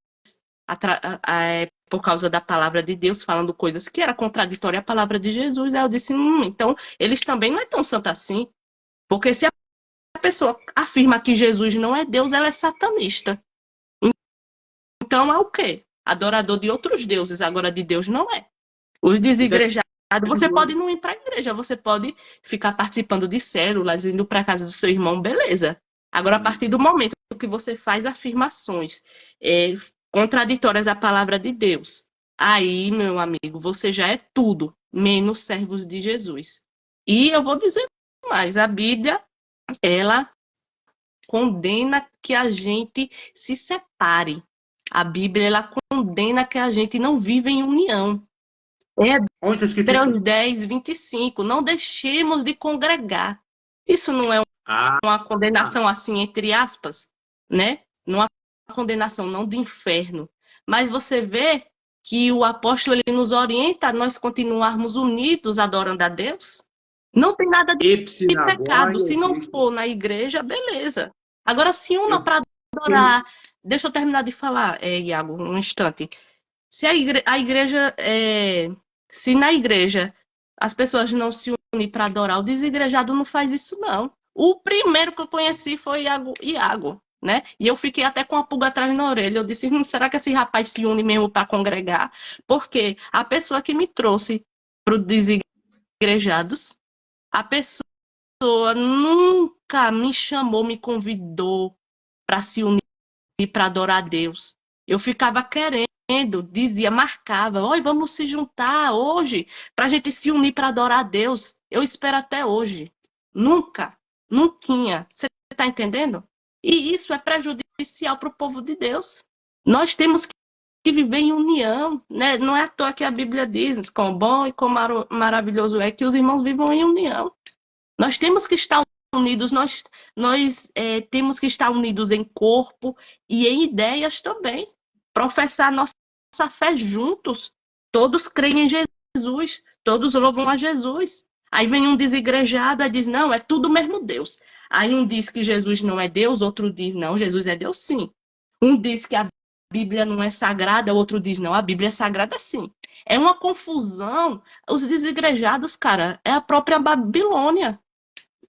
por causa da palavra de Deus, falando coisas que era contraditória à palavra de Jesus, aí eu disse, então, eles também não é tão santo assim, porque se a pessoa afirma que Jesus não é Deus, ela é satanista. Então é o quê? Adorador de outros deuses, agora de Deus não é. Os Ele tá desigrejados, te você pode zoando. não ir para a igreja, você pode ficar participando de células, indo para a casa do seu irmão, beleza. Agora, a partir do momento que você faz afirmações contraditórias à palavra de Deus, aí, meu amigo, você já é tudo, menos servos de Jesus. E eu vou dizer mais, a Bíblia, ela condena que a gente se separe. A Bíblia, ela condena que a gente não vive em união. É Onde está escrito isso? Hebreus 10, 25. Não deixemos de congregar. Isso não é Ah, uma condenação assim, entre aspas, né? Não é uma condenação não de inferno. Mas você vê que o apóstolo ele nos orienta a nós continuarmos unidos adorando a Deus. Não tem nada de pecado. Epsinagógia, Se não Cristo. for na igreja, beleza. Agora, se uma Eu para tenho. adorar. Deixa eu terminar de falar, Iago, um instante. Se a igreja. Se na igreja as pessoas não se unem para adorar, o desigrejado não faz isso, não. O primeiro que eu conheci foi Iago, né? E eu fiquei até com a pulga atrás na orelha. Eu disse, será que esse rapaz se une mesmo para congregar? Porque a pessoa que me trouxe para os desigrejados, a pessoa nunca me chamou, me convidou para se unir para adorar a Deus. Eu ficava querendo, dizia, marcava, oi, vamos se juntar hoje para a gente se unir para adorar a Deus. Eu espero até hoje. Nunca, nunca. Você está entendendo? E isso é prejudicial para o povo de Deus. Nós temos que viver em união, né? Não é à toa que a Bíblia diz, quão bom e quão maravilhoso é que os irmãos vivam em união. Nós temos que estar unidos, nós temos que estar unidos em corpo e em ideias também. Professar nossa fé juntos. Todos creem em Jesus, todos louvam a Jesus. Aí vem um desigrejado e diz, não, é tudo mesmo Deus. Aí um diz que Jesus não é Deus, outro diz, não, Jesus é Deus sim. Um diz que a Bíblia não é sagrada, outro diz, não, a Bíblia é sagrada sim. É uma confusão. Os desigrejados, cara, é a própria Babilônia.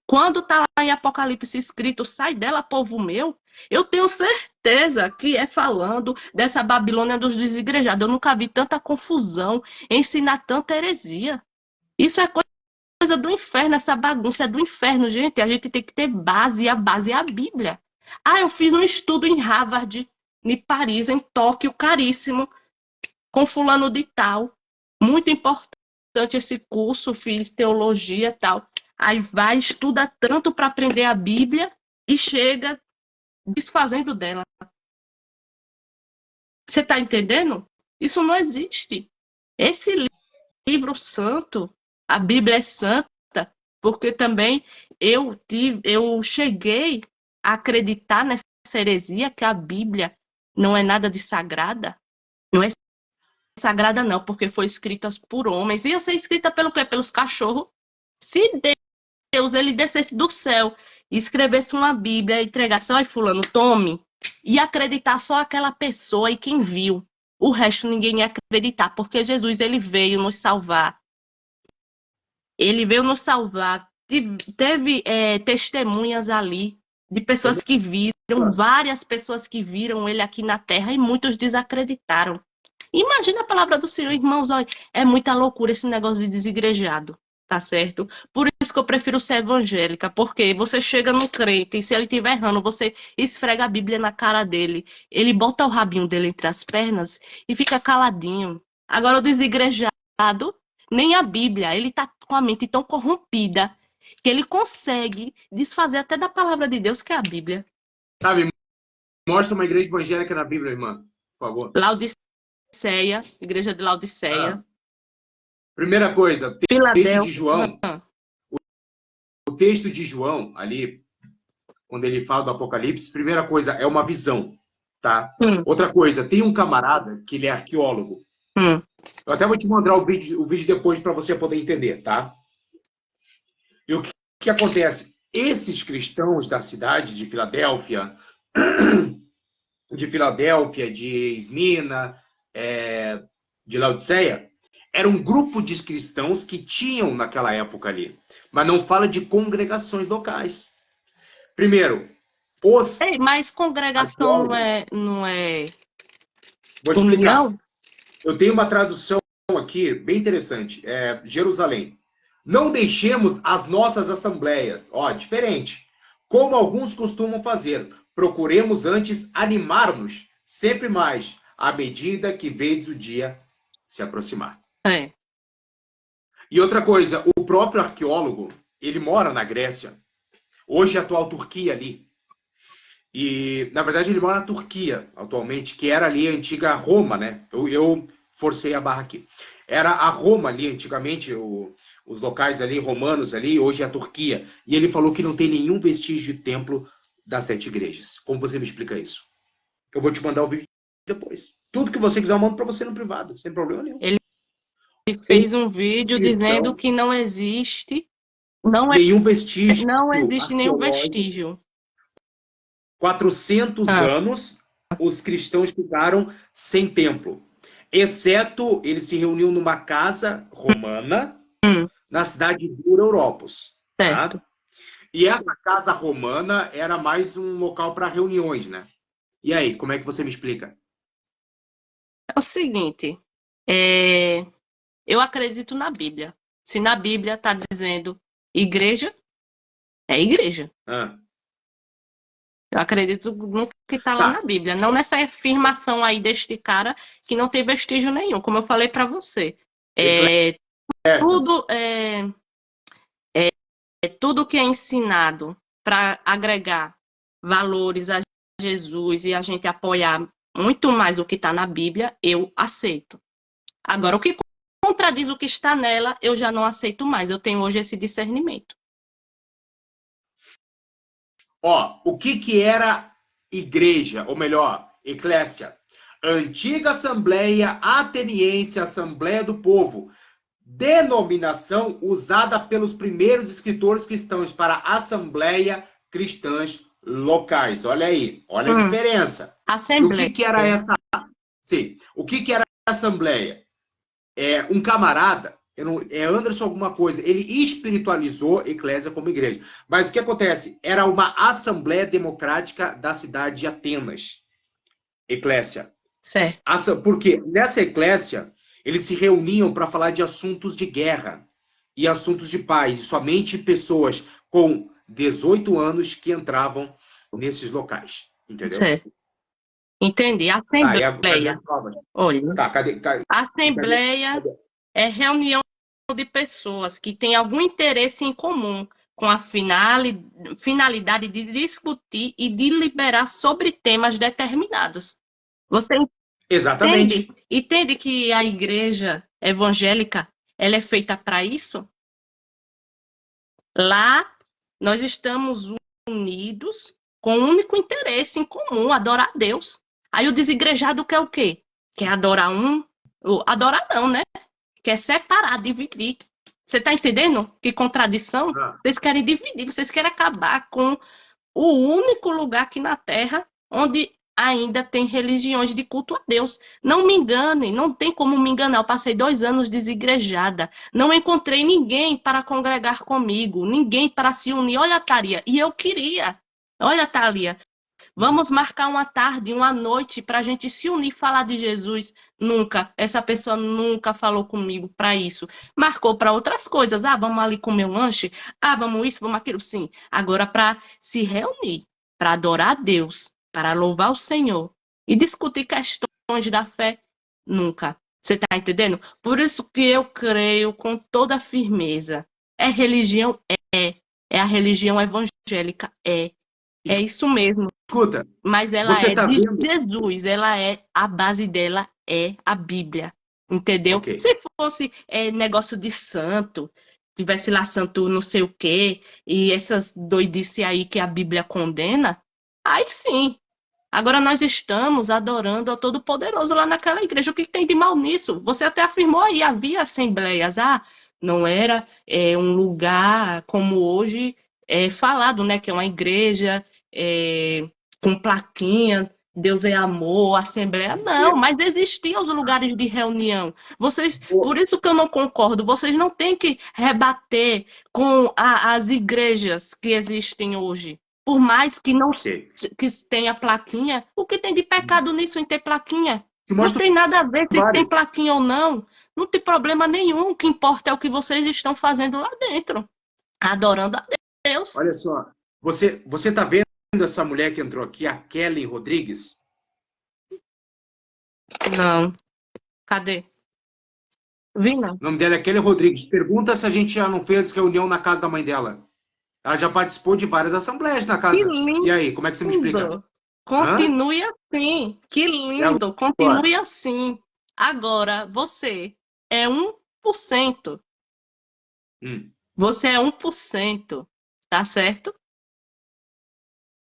Quando está lá em Apocalipse escrito, sai dela, povo meu, eu tenho certeza que é falando dessa Babilônia dos desigrejados. Eu nunca vi tanta confusão, ensinar tanta heresia. Isso é coisa do inferno, essa bagunça é do inferno, gente. A gente tem que ter base, e a base é a Bíblia. Ah, eu fiz um estudo em Harvard, em Paris, em Tóquio, caríssimo, com fulano de tal. Muito importante esse curso, fiz teologia e tal. Aí vai, estuda tanto para aprender a Bíblia e chega desfazendo dela. Você está entendendo? Isso não existe. Esse livro santo, a Bíblia é santa, porque também eu cheguei a acreditar nessa heresia que a Bíblia não é nada de sagrada. Não é sagrada não, porque foi escrita por homens. Ia ser escrita pelo quê? Pelos cachorros. Se Deus ele descesse do céu e escrevesse uma Bíblia e entregasse, olha fulano, tome, e acreditar só aquela pessoa e quem viu. o resto ninguém ia acreditar, porque Jesus, ele veio nos salvar. Ele veio nos salvar. Teve testemunhas ali de pessoas que viram, várias pessoas que viram ele aqui na terra e muitos desacreditaram. Imagina a palavra do Senhor, irmãos, olha, é muita loucura esse negócio de desigrejado, tá certo? Por isso que eu prefiro ser evangélica, porque você chega no crente e se ele estiver errando, você esfrega a Bíblia na cara dele, ele bota o rabinho dele entre as pernas e fica caladinho. Agora o desigrejado, nem a Bíblia, ele tá com a mente tão corrompida que ele consegue desfazer até da palavra de Deus, que é a Bíblia. Sabe, mostra uma igreja evangélica na Bíblia, irmã, por favor. Laodiceia, igreja de Laodiceia. Primeira coisa, texto de João. O texto de João, ali, quando ele fala do Apocalipse, primeira coisa, é uma visão, tá? Outra coisa, tem um camarada que ele é arqueólogo. Eu até vou te mandar o vídeo depois para você poder entender, tá? E o que acontece? Esses cristãos da cidade de Filadélfia, de Esmina, de Laodiceia, era um grupo de cristãos que tinham naquela época ali. Mas não fala de congregações locais. Primeiro, mas congregação não é... Vou te explicar. Eu tenho uma tradução aqui bem interessante. Jerusalém. Não deixemos as nossas assembleias. Ó, diferente. Como alguns costumam fazer. Procuremos antes animar-nos sempre mais, à medida que vês o dia se aproximar. E outra coisa, o próprio arqueólogo, ele mora na Grécia. Hoje é a atual Turquia ali. E, na verdade, ele mora na Turquia, atualmente, que era ali a antiga Roma, né? Eu forcei a barra aqui. Era a Roma ali, antigamente, os locais ali, romanos ali, hoje é a Turquia. E ele falou que não tem nenhum vestígio de templo das 7 igrejas. Como você me explica isso? Eu vou te mandar o vídeo depois. Tudo que você quiser, eu mando para você no privado, sem problema nenhum. Ele fez um vídeo dizendo que não existe nenhum vestígio. Não existe nenhum vestígio. 400 anos, os cristãos ficaram sem templo. Exceto, eles se reuniam numa casa romana, na cidade de Europos. Certo. Tá? E essa casa romana era mais um local para reuniões, né? E aí, como é que você me explica? É o seguinte, eu acredito na Bíblia. Se na Bíblia está dizendo igreja, é igreja. Eu acredito no que está lá na Bíblia, não nessa afirmação aí deste cara que não tem vestígio nenhum, como eu falei para você. Tudo que é ensinado para agregar valores a Jesus e a gente apoiar muito mais o que está na Bíblia, eu aceito. Agora, o que contradiz o que está nela, eu já não aceito mais. Eu tenho hoje esse discernimento. O que era igreja, ou melhor, eclésia? Antiga Assembleia Ateniense, Assembleia do Povo. Denominação usada pelos primeiros escritores cristãos para assembleia cristãs locais. Olha aí, olha a diferença. Assembleia. E o que era essa? Sim. O que era a assembleia? Um camarada, Anderson alguma coisa, ele espiritualizou a eclésia como igreja. Mas o que acontece? Era uma assembleia democrática da cidade de Atenas. Eclésia. Certo. Porque nessa eclésia eles se reuniam para falar de assuntos de guerra e assuntos de paz. E somente pessoas com 18 anos que entravam nesses locais. Entendeu? Certo. Entendi. Assembleia. Olha, Assembleia é reunião de pessoas que têm algum interesse em comum com a finalidade de discutir e deliberar sobre temas determinados. Você Exatamente. Entende que a igreja evangélica ela é feita para isso? Lá nós estamos unidos com um único interesse em comum, adorar a Deus. Aí o desigrejado quer o quê? Quer adorar adorar não, né? Quer separar, dividir. Você está entendendo? Que contradição? Vocês querem dividir, vocês querem acabar com o único lugar aqui na Terra onde ainda tem religiões de culto a Deus. Não me engane, não tem como me enganar. Eu passei 2 anos desigrejada. Não encontrei ninguém para congregar comigo, ninguém para se unir. Olha, Thalia, e eu queria. Olha, Thalia, vamos marcar uma tarde, uma noite para a gente se unir e falar de Jesus. Nunca. Essa pessoa nunca falou comigo para isso. Marcou para outras coisas. Ah, vamos ali comer um lanche. Ah, vamos isso, vamos aquilo. Sim. Agora, para se reunir, para adorar a Deus, para louvar o Senhor e discutir questões da fé, nunca. Você está entendendo? Por isso que eu creio com toda firmeza. É religião? É. É a religião evangélica? É. É isso mesmo. Escuta, Mas ela você é está de vendo? Jesus, ela é, a base dela é a Bíblia, entendeu? Ok. Se fosse negócio de santo, tivesse lá santo não sei o quê, e essas doidices aí que a Bíblia condena, aí sim. Agora nós estamos adorando ao Todo-Poderoso lá naquela igreja. O que tem de mal nisso? Você até afirmou aí, havia assembleias. Ah, não era um lugar como hoje é falado, né? Que é uma igreja com plaquinha, Deus é amor, assembleia. Não, Você, mas existiam os lugares de reunião. Vocês, por isso que eu não concordo, vocês não têm que rebater com as igrejas que existem hoje. Por mais que não ok. que tenha plaquinha, o que tem de pecado nisso em ter plaquinha? Te Não mostro tem nada a ver se tem vários. plaquinha ou não. Não tem problema nenhum. O que importa é o que vocês estão fazendo lá dentro, adorando a Deus. Olha só. Você está vendo essa mulher que entrou aqui, a Kelly Rodrigues? Não, cadê? Vi não. O nome dela é Kelly Rodrigues. Pergunta se a gente já não fez reunião na casa da mãe dela. Ela já participou de várias assembleias na Que casa. E aí, como é que você me explica? lindo! Hã? Continue assim. Que E lindo! agora? Continue assim. Agora, você é 1%. Hum, Você é 1%, tá certo?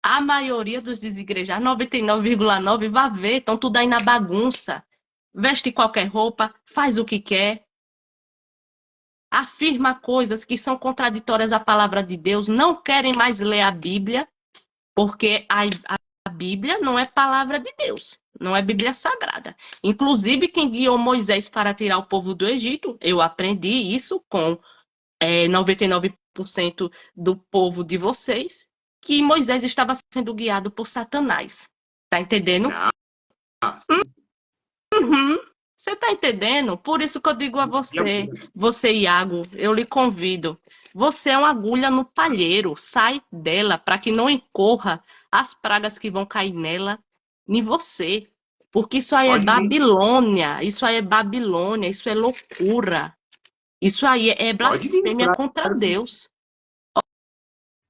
A maioria dos desigrejados, 99,9%, vá ver, estão tudo aí na bagunça. Veste qualquer roupa, faz o que quer, afirma coisas que são contraditórias à palavra de Deus, não querem mais ler a Bíblia, porque a Bíblia não é palavra de Deus, não é Bíblia sagrada. Inclusive, quem guiou Moisés para tirar o povo do Egito, eu aprendi isso com 99% do povo de vocês, que Moisés estava sendo guiado por Satanás. Tá entendendo? não, sim. Uhum. Você tá entendendo? Por isso que eu digo a você, Iago, eu lhe convido. Você é uma agulha no palheiro. Sai dela para que não incorra as pragas que vão cair nela em você. Porque isso aí é Pode vir, Babilônia. Isso aí é Babilônia. Isso é loucura. Isso aí é pode vir, blasfêmia claro, contra sim. Deus.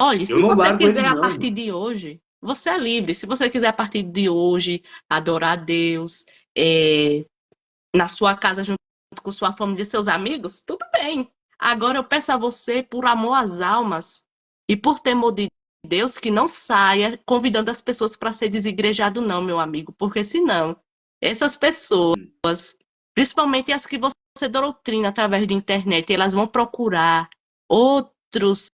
Olha, se Eu não você largo quiser eles, a não. partir de hoje, você é livre. Se você quiser a partir de hoje adorar a Deus, na sua casa junto com sua família e seus amigos, tudo bem. Agora eu peço a você, por amor às almas e por temor de Deus, que não saia convidando as pessoas para ser desigrejado, não, meu amigo, porque senão essas pessoas, Hum, principalmente as que você doutrina através da internet, elas vão procurar outras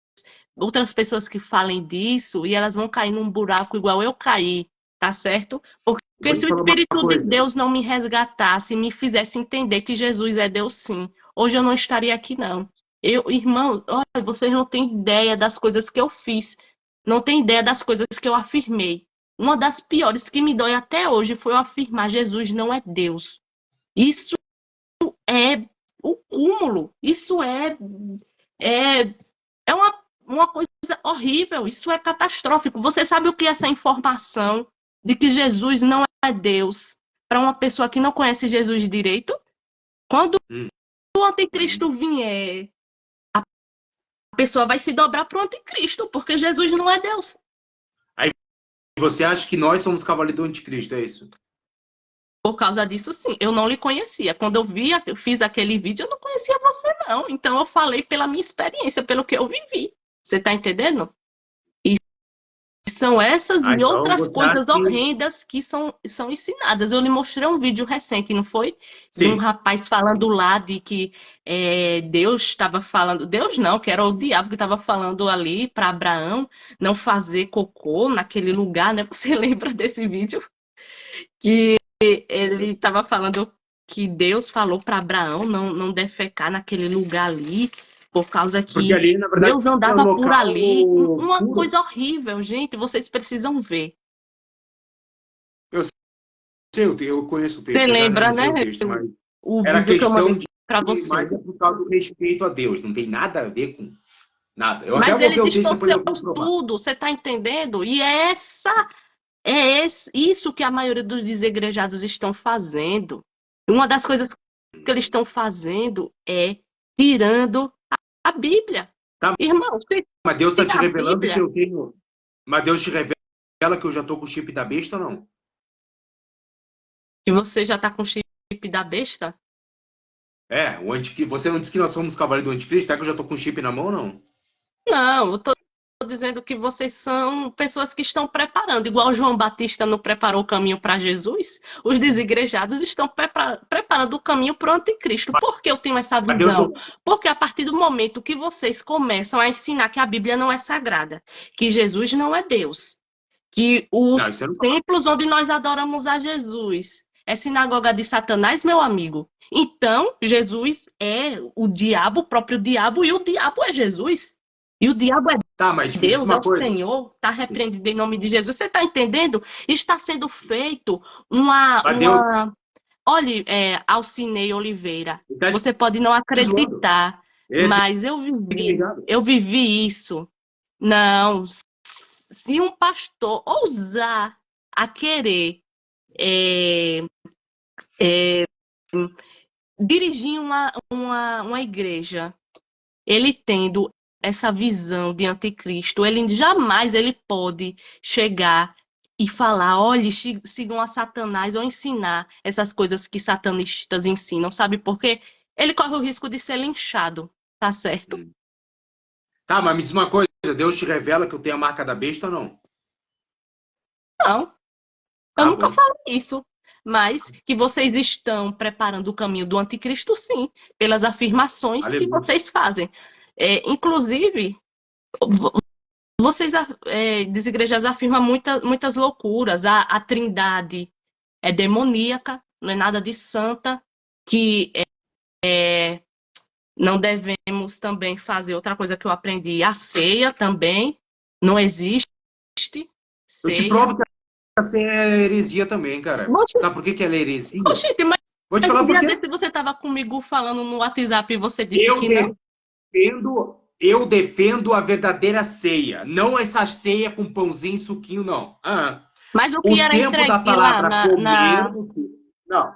pessoas que falem disso e elas vão cair num buraco igual eu caí, tá certo? eu vou Porque te se o falar uma Espírito de coisa. Deus não me resgatasse e me fizesse entender que Jesus é Deus sim, hoje eu não estaria aqui, não. Irmão, olha, vocês não têm ideia das coisas que eu fiz, não têm ideia das coisas que eu afirmei. Uma das piores que me dói até hoje foi eu afirmar Jesus não é Deus. Isso é o cúmulo, isso é é uma coisa horrível, isso é catastrófico. Você sabe o que é essa informação de que Jesus não é Deus para uma pessoa que não conhece Jesus direito? Quando Hum, o hum. anticristo vier, a pessoa vai se dobrar para o anticristo, porque Jesus não é Deus. Aí você acha que nós somos cavaleiros do anticristo, é isso? Por causa disso, sim, eu não lhe conhecia. Quando eu fiz aquele vídeo, eu não conhecia você, não. Então eu falei pela minha experiência, pelo que eu vivi. Você está entendendo? São essas Ah, e então outras você coisas acha que... horrendas que são ensinadas. Eu lhe mostrei um vídeo recente, não foi? De um Sim, rapaz falando lá de que Deus estava falando. Deus não, que era o diabo que estava falando ali para Abraão não fazer cocô naquele lugar, né? Você lembra desse vídeo? que ele estava falando que Deus falou para Abraão não defecar naquele lugar ali, por causa Porque que ali, na verdade, Deus é um andava por local ali. Uma puro. coisa horrível, gente, vocês precisam ver. Eu sei, eu conheço o Você texto, eu já lembra, né, analisei o texto, mas o era vídeo que eu mandei questão de para mais você? é por causa do respeito a Deus, não tem nada a ver com nada. Eu até Mas vou ver ele o texto, depois distorceu eu vou provar. tudo, você está entendendo? E isso que a maioria dos desigrejados estão fazendo. Uma das coisas que eles estão fazendo é tirando a Bíblia. Tá, Irmão, se mas Deus está te tira a revelando que Bíblia, eu tenho. Mas Deus te revela que eu já tô com o chip da besta ou não? e você já está com o chip da besta, É, você não disse que nós somos cavaleiros do anticristo? Será que eu já tô com o chip na mão ou não? não, eu estou dizendo que vocês são pessoas que estão preparando, igual João Batista não preparou o caminho para Jesus, os desigrejados estão preparando o caminho para o anticristo. Por que eu tenho essa Mas Deus visão? não. Porque a partir do momento que vocês começam a ensinar que a Bíblia não é sagrada, que Jesus não é Deus, que Não, os isso eu não. templos onde nós adoramos a Jesus é sinagoga de Satanás, meu amigo. Então, Jesus é o diabo, o próprio diabo, e o diabo é Jesus. E o diabo é Tá, mas me diz Deus, é uma o coisa. Senhor, está Sim. repreendido em nome de Jesus. Você está entendendo? Está sendo feito Mas Deus. Olhe, Alcinei Oliveira, Ele tá você pode não te zoando. acreditar, Ele é mas desligado. eu vivi isso. Não, se um pastor ousar a querer é, dirigir uma igreja, ele tendo essa visão de anticristo, ele jamais ele pode chegar e falar, olhe, sigam a Satanás ou ensinar essas coisas que satanistas ensinam, sabe? Porque ele corre o risco de ser linchado, tá certo? Hum. Tá, mas me diz uma coisa. Deus te revela que eu tenho a marca da besta ou não? Não, eu Ah, nunca bom. falei isso. Mas que vocês estão preparando o caminho do anticristo, sim, pelas afirmações que Aleluia. vocês fazem. Inclusive, vocês, desigrejados, afirmam muitas loucuras. A Trindade é demoníaca, não é nada de santa, que não devemos também fazer outra coisa que eu aprendi, a ceia também, não existe Eu te ceia. provo que essa é heresia também, cara. Oxi, Sabe por que que ela é heresia? oxi, mas Vou te falar um por dia quê. desse você estava comigo falando no WhatsApp e você disse Eu que não. defendo a verdadeira ceia, não essa ceia com pãozinho e suquinho, não. Mas o que O era tempo da entregue lá palavra comer, não.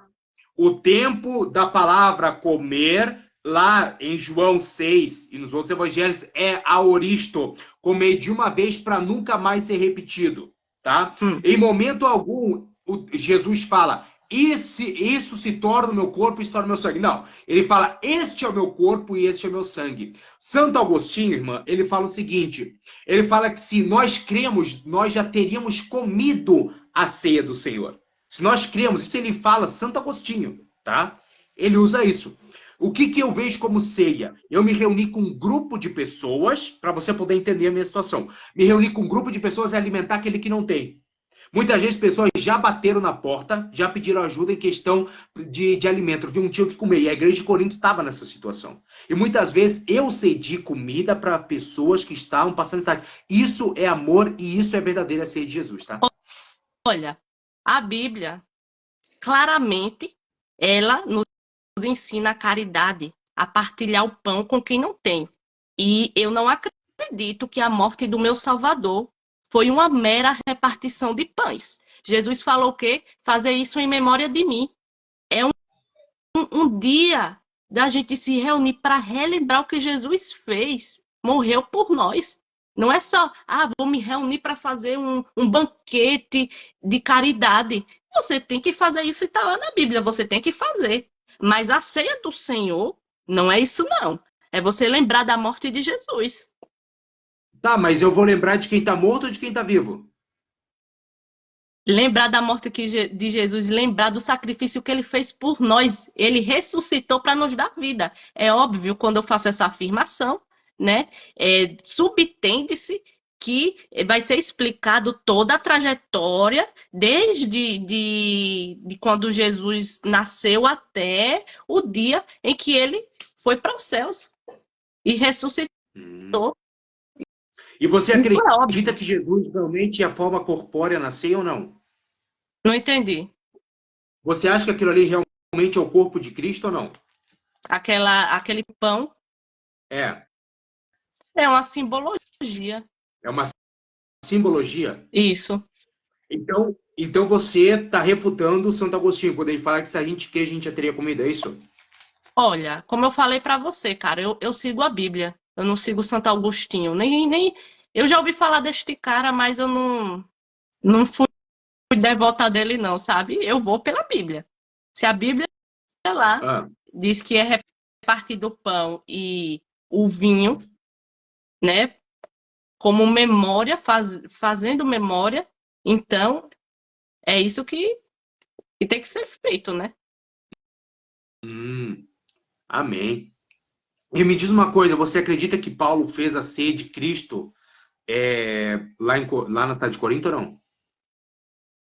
O tempo da palavra comer, lá em João 6 e nos outros evangelhos, é aoristo, comer de uma vez para nunca mais ser repetido, tá? Hum. Em momento algum, Jesus fala, isso se torna o meu corpo e se torna o meu sangue. Não, ele fala, este é o meu corpo e este é o meu sangue. Santo Agostinho, irmã, ele fala o seguinte, ele fala que se nós cremos, nós já teríamos comido a ceia do Senhor. Se nós cremos, isso ele fala, Santo Agostinho, tá? Ele usa isso. O que, que eu vejo como ceia? Eu me reuni com um grupo de pessoas, para você poder entender a minha situação. Me reuni com um grupo de pessoas e alimentar aquele que não tem. Muitas vezes pessoas já bateram na porta, já pediram ajuda em questão de alimento, viu, um tinha que comer. E a igreja de Corinto estava nessa situação. E muitas vezes eu cedi comida para pessoas que estavam passando necessidade. Isso é amor e isso é verdadeira ceia de Jesus, tá? Olha, a Bíblia, claramente, ela nos ensina a caridade, a partilhar o pão com quem não tem. E eu não acredito que a morte do meu Salvador foi uma mera repartição de pães. Jesus falou o quê? Fazer isso em memória de mim. É um dia da gente se reunir para relembrar o que Jesus fez, morreu por nós. Não é só, vou me reunir para fazer um banquete de caridade. Você tem que fazer isso e está lá na Bíblia, você tem que fazer. Mas a ceia do Senhor não é isso, não. É você lembrar da morte de Jesus. Tá, mas eu vou lembrar de quem tá morto ou de quem tá vivo? Lembrar da morte de Jesus, lembrar do sacrifício que ele fez por nós. Ele ressuscitou para nos dar vida. É óbvio, quando eu faço essa afirmação, né? Subtende-se que vai ser explicado toda a trajetória, desde de quando Jesus nasceu até o dia em que ele foi para os céus e ressuscitou. Hum. E você Isso é óbvio. acredita que Jesus realmente é a forma corpórea na ceia ou não? Não entendi. Você acha que aquilo ali realmente é o corpo de Cristo ou não? Aquele pão É, é uma simbologia. é uma simbologia. Isso. Então você está refutando o Santo Agostinho quando ele fala que se a gente quer, a gente já teria comida, é isso? Olha, como eu falei para você, cara, eu sigo a Bíblia. Eu não sigo Santo Agostinho. Nem, eu já ouvi falar deste cara, mas eu não fui devota dele, não, sabe? Eu vou pela Bíblia. Se a Bíblia lá Ah, diz que é repartido o pão e o vinho, né? Como memória, fazendo memória, então é isso que tem que ser feito, né? amém. E me diz uma coisa, você acredita que Paulo fez a ceia de Cristo lá na cidade de Corinto ou não?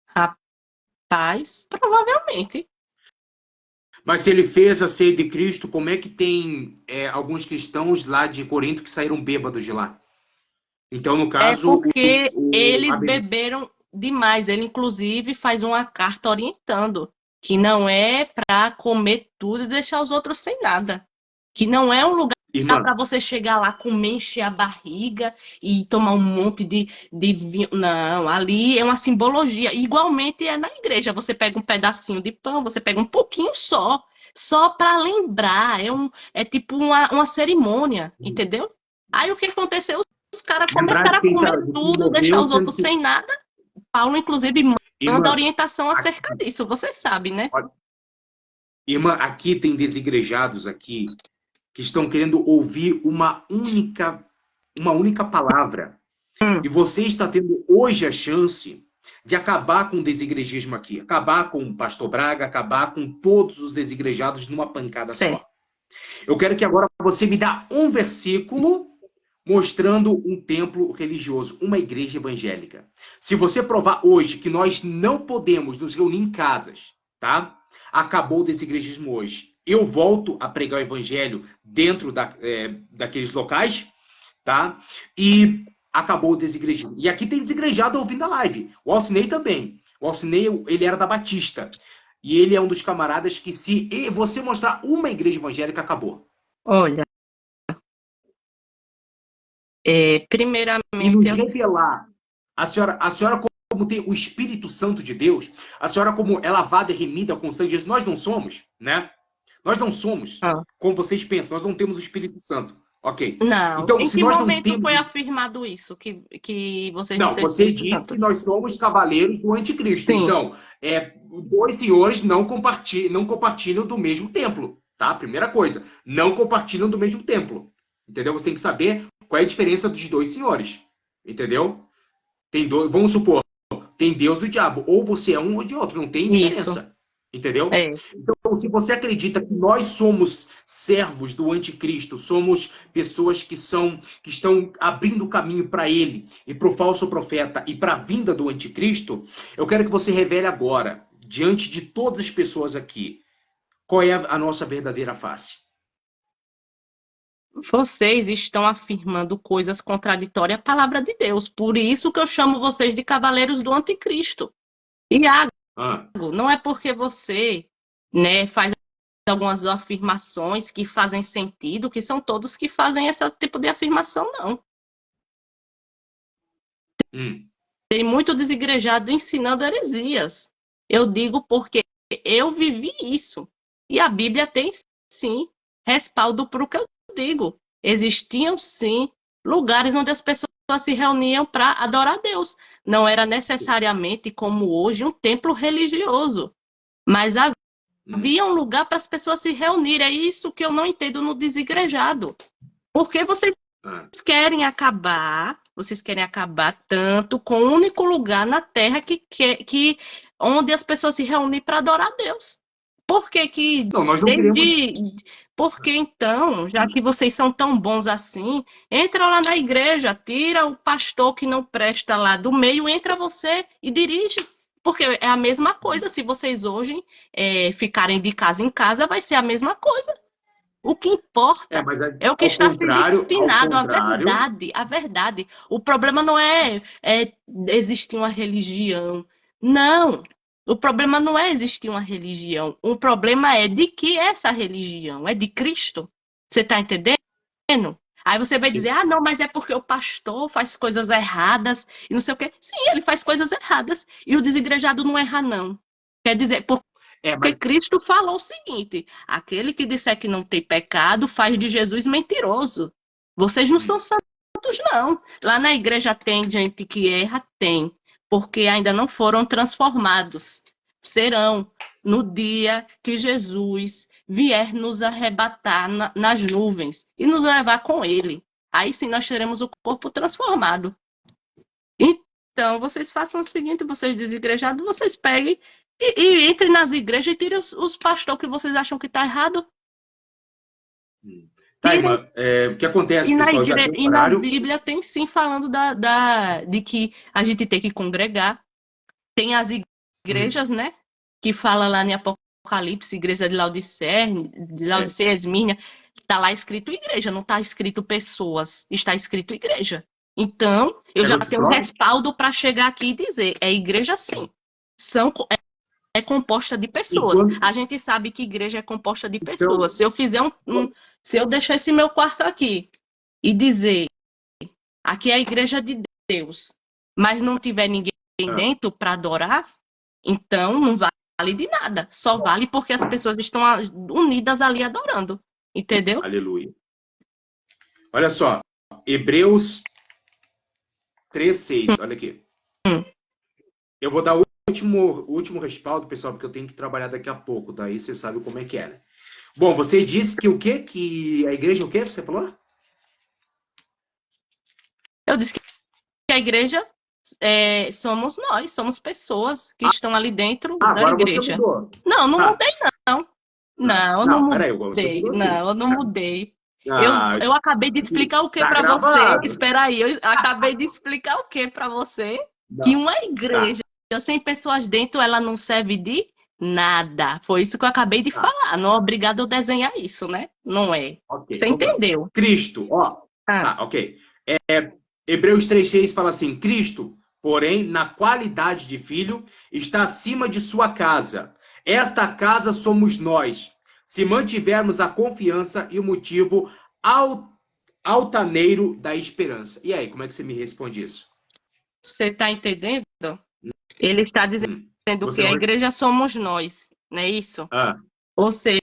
Rapaz, provavelmente. Mas se ele fez a ceia de Cristo, como é que tem alguns cristãos lá de Corinto que saíram bêbados de lá? Então, no É caso, porque eles beberam demais. Ele, inclusive, faz uma carta orientando que não é para comer tudo e deixar os outros sem nada. Que não é um lugar irmã, para você chegar lá, comer, encher a barriga e tomar um monte de vinho. Não, ali é uma simbologia. Igualmente é na igreja. Você pega um pedacinho de pão, você pega um pouquinho só para lembrar. É tipo uma cerimônia, entendeu? Aí o que aconteceu? Os caras lembrar começaram a comer de quem tudo, deixar morreu, os sendo outros que. sem nada. Paulo, inclusive, manda Irmã, orientação acerca aqui, disso, você sabe, né? olha, irmã, aqui tem desigrejados aqui que estão querendo ouvir uma única palavra. Hum, E você está tendo hoje a chance de acabar com o desigrejismo aqui, acabar com o pastor Braga, acabar com todos os desigrejados numa pancada certo. só. Eu quero que agora você me dá um versículo mostrando um templo religioso, uma igreja evangélica. Se você provar hoje que nós não podemos nos reunir em casas, tá? Acabou o desigrejismo hoje. Eu volto a pregar o evangelho dentro daqueles locais, tá? E acabou o desigrejismo. E aqui tem desigrejado ouvindo a live. O Alcinei também. O Alcinei, ele era da Batista. E ele é um dos camaradas que se você mostrar uma igreja evangélica, acabou. Olha, E primeiramente, nos revelar. A senhora como tem o Espírito Santo de Deus, a senhora como é lavada e remida com o sangue de Jesus, nós não somos, né? Nós não somos ah, como vocês pensam, nós não temos o Espírito Santo. Ok. não. Então, Em se que nós não momento temos. foi afirmado isso, que vocês não Não, têm você Espírito disse Santo? que nós somos cavaleiros do anticristo. Sim, Então, dois senhores não compartilham do mesmo templo, tá? Primeira coisa, não compartilham do mesmo templo. Entendeu? Você tem que saber qual é a diferença dos dois senhores. Entendeu? Tem dois, vamos supor, tem Deus e o diabo. Ou você é um ou de outro, não tem isso. diferença. Entendeu? É. Então, se você acredita que nós somos servos do anticristo, somos pessoas que estão abrindo o caminho para ele e para o falso profeta e para a vinda do anticristo, eu quero que você revele agora, diante de todas as pessoas aqui, qual é a nossa verdadeira face. Vocês estão afirmando coisas contraditórias à palavra de Deus. Por isso que eu chamo vocês de cavaleiros do anticristo. Iago, Ah, não é porque você, né, faz algumas afirmações que fazem sentido, que são todos que fazem esse tipo de afirmação, não. hum, Tem muito desigrejado ensinando heresias. Eu digo porque eu vivi isso. E a Bíblia tem, sim, respaldo para o que eu digo. Existiam, sim, lugares onde as pessoas se reuniam para adorar a Deus. Não era necessariamente, como hoje, um templo religioso, mas hum, havia um lugar para as pessoas se reunirem. É isso que eu não entendo no desigrejado. Porque ah, vocês querem acabar tanto com o único lugar na Terra onde as pessoas se reúnem para adorar a Deus. Por que que não, nós não queremos. desde Porque então, já que vocês são tão bons assim, entra lá na igreja, tira o pastor que não presta lá do meio, entra você e dirige. Porque é a mesma coisa. Se vocês hoje ficarem de casa em casa, vai ser a mesma coisa. O que importa Mas é o que ao está sendo ensinado, a contrário, verdade, a verdade. O problema não é existir uma religião. Não. O problema não é existir uma religião. O problema é de que essa religião é de Cristo. Você está entendendo? Aí você vai sim. dizer, não, mas é porque o pastor faz coisas erradas e não sei o quê. Sim, ele faz coisas erradas. E o desigrejado não erra, não. Quer dizer, porque Mas Cristo falou o seguinte: aquele que disser que não tem pecado faz de Jesus mentiroso. Vocês não são santos, não. Lá na igreja tem gente que erra? Tem. Porque ainda não foram transformados. Serão no dia que Jesus vier nos arrebatar nas nuvens e nos levar com ele. Aí sim nós teremos o corpo transformado. Então, vocês façam o seguinte, vocês desigrejados, vocês peguem e entrem nas igrejas e tirem os pastores que vocês acham que está errado. tá, Tirem. irmã, o que acontece, E na, pessoal, já tem um na horário. Bíblia tem sim falando de que a gente tem que congregar. Tem as igrejas, né? Que fala lá em Apocalipse, igreja de Laodiceia, Esmirna, está lá escrito igreja, não está escrito pessoas, está escrito igreja. Então, eu já tenho um respaldo para chegar aqui e dizer, é igreja sim. É composta de pessoas. A gente sabe que igreja é composta de pessoas. Se eu fizer se eu deixar esse meu quarto aqui e dizer, aqui é a igreja de Deus, mas não tiver ninguém dentro para adorar, então não vale de nada. Só vale porque as pessoas estão unidas ali adorando. Entendeu? Aleluia. Olha só, Hebreus 3:6, olha aqui. Eu vou dar o último respaldo, pessoal, porque eu tenho que trabalhar daqui a pouco, daí você sabe como é que é, né? Bom, você disse que o quê? Que a igreja o quê? Você falou? Eu disse que a igreja somos nós, somos pessoas que estão ali dentro da agora igreja. Você mudou. Não mudei, não. Não, peraí, você mudei. mudou sim. Não, eu não mudei. Ah, Eu acabei de explicar o que tá para gravado. você? Espera aí, eu acabei de explicar o que para você? Não. Que uma igreja sem pessoas dentro, ela não serve de nada. Foi isso que eu acabei de falar. Não é obrigado a desenhar isso, né? Não é. Ok, Você entendeu? Cristo, ó. Tá, ok. Hebreus 3:6 fala assim: Cristo, porém, na qualidade de filho, está acima de sua casa. Esta casa somos nós, se mantivermos a confiança e o motivo altaneiro da esperança. E aí, como é que você me responde isso? Você está entendendo? Ele está dizendo que a igreja somos nós, não é isso? Ou seja,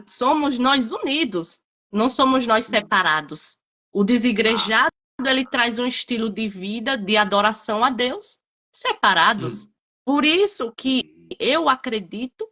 somos nós unidos, não somos nós separados. O desigrejado, ele traz um estilo de vida, de adoração a Deus, separados. Por isso que eu acredito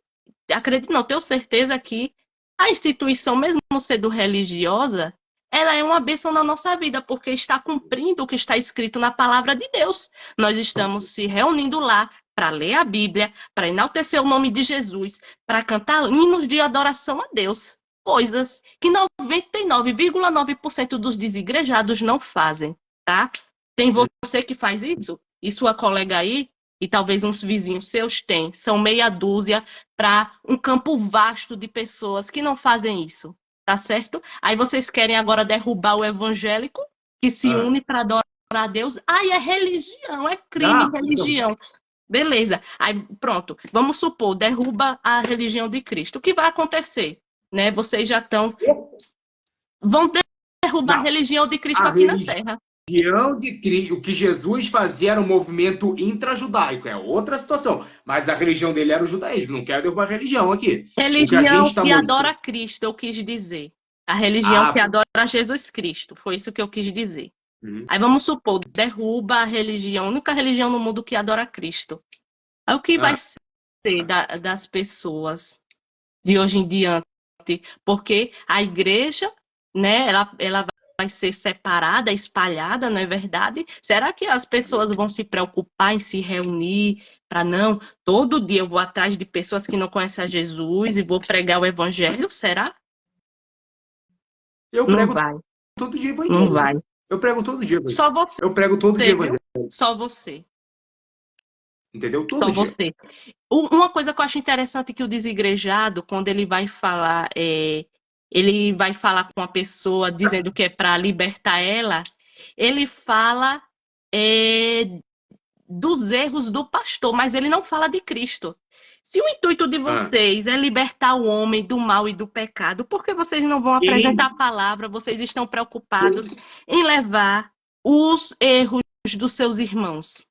não, tenho certeza que a instituição, mesmo sendo religiosa, ela é uma bênção na nossa vida, porque está cumprindo o que está escrito na palavra de Deus. Nós estamos se reunindo lá para ler a Bíblia, para enaltecer o nome de Jesus, para cantar hinos de adoração a Deus. Coisas que 99,9% dos desigrejados não fazem, tá? Tem você que faz isso? E sua colega aí? E talvez uns vizinhos seus têm. São meia dúzia para um campo vasto de pessoas que não fazem isso, tá certo? Aí vocês querem agora derrubar o evangélico que se une para adorar a Deus. Ai, é religião, é crime, religião. Beleza. Aí, pronto. Vamos supor, derruba a religião de Cristo. O que vai acontecer? Né? Vocês já vão derrubar a religião de Cristo aqui na Terra. O que Jesus fazia era um movimento intrajudaico, é outra situação. Mas a religião dele era o judaísmo, não quero derrubar a religião aqui. Religião que adora Cristo, eu quis dizer. A religião que adora Jesus Cristo, foi isso que eu quis dizer. Aí vamos supor, derruba a religião, a única religião no mundo que adora Cristo. Aí o que vai ser das pessoas de hoje em diante? Porque a igreja, né, ela vai ser separada, espalhada, não é verdade? Será que as pessoas vão se preocupar em se reunir para não? Todo dia eu vou atrás de pessoas que não conhecem a Jesus e vou pregar o evangelho? Será? Eu Não prego vai, todo dia não evangelho. vai. Eu prego todo dia evangelho. Só você, Eu prego todo dia viu? evangelho. Só você. Entendeu? Só Todo dia. você. Uma coisa que eu acho interessante que o desigrejado, quando ele vai falar, ele vai falar com a pessoa dizendo que é para libertar ela, ele fala dos erros do pastor, mas ele não fala de Cristo. Se o intuito de Ah. vocês é libertar o homem do mal e do pecado, por que vocês não vão Quem, apresentar a palavra? Vocês estão preocupados em levar os erros dos seus irmãos.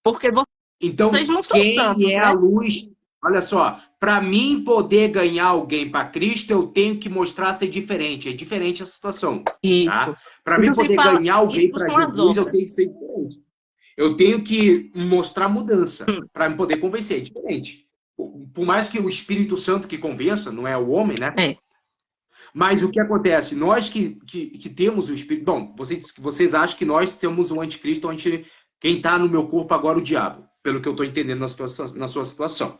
Porque vocês então, não são quem santos, é a né? luz? Olha só, para mim poder ganhar alguém para Cristo, eu tenho que mostrar ser diferente. É diferente a situação, Isso. tá? Para mim Isso se poder fala, ganhar alguém isso para são as Jesus, eu obras. tenho que ser diferente. Eu tenho que mostrar mudança Hum, para me poder convencer. É diferente. Por mais que o Espírito Santo que convença, não é o homem, né? É. Mas o que acontece? Nós que temos o Espírito. Bom, vocês acham que nós temos o anticristo, quem está no meu corpo agora, o diabo, pelo que eu estou entendendo na sua situação.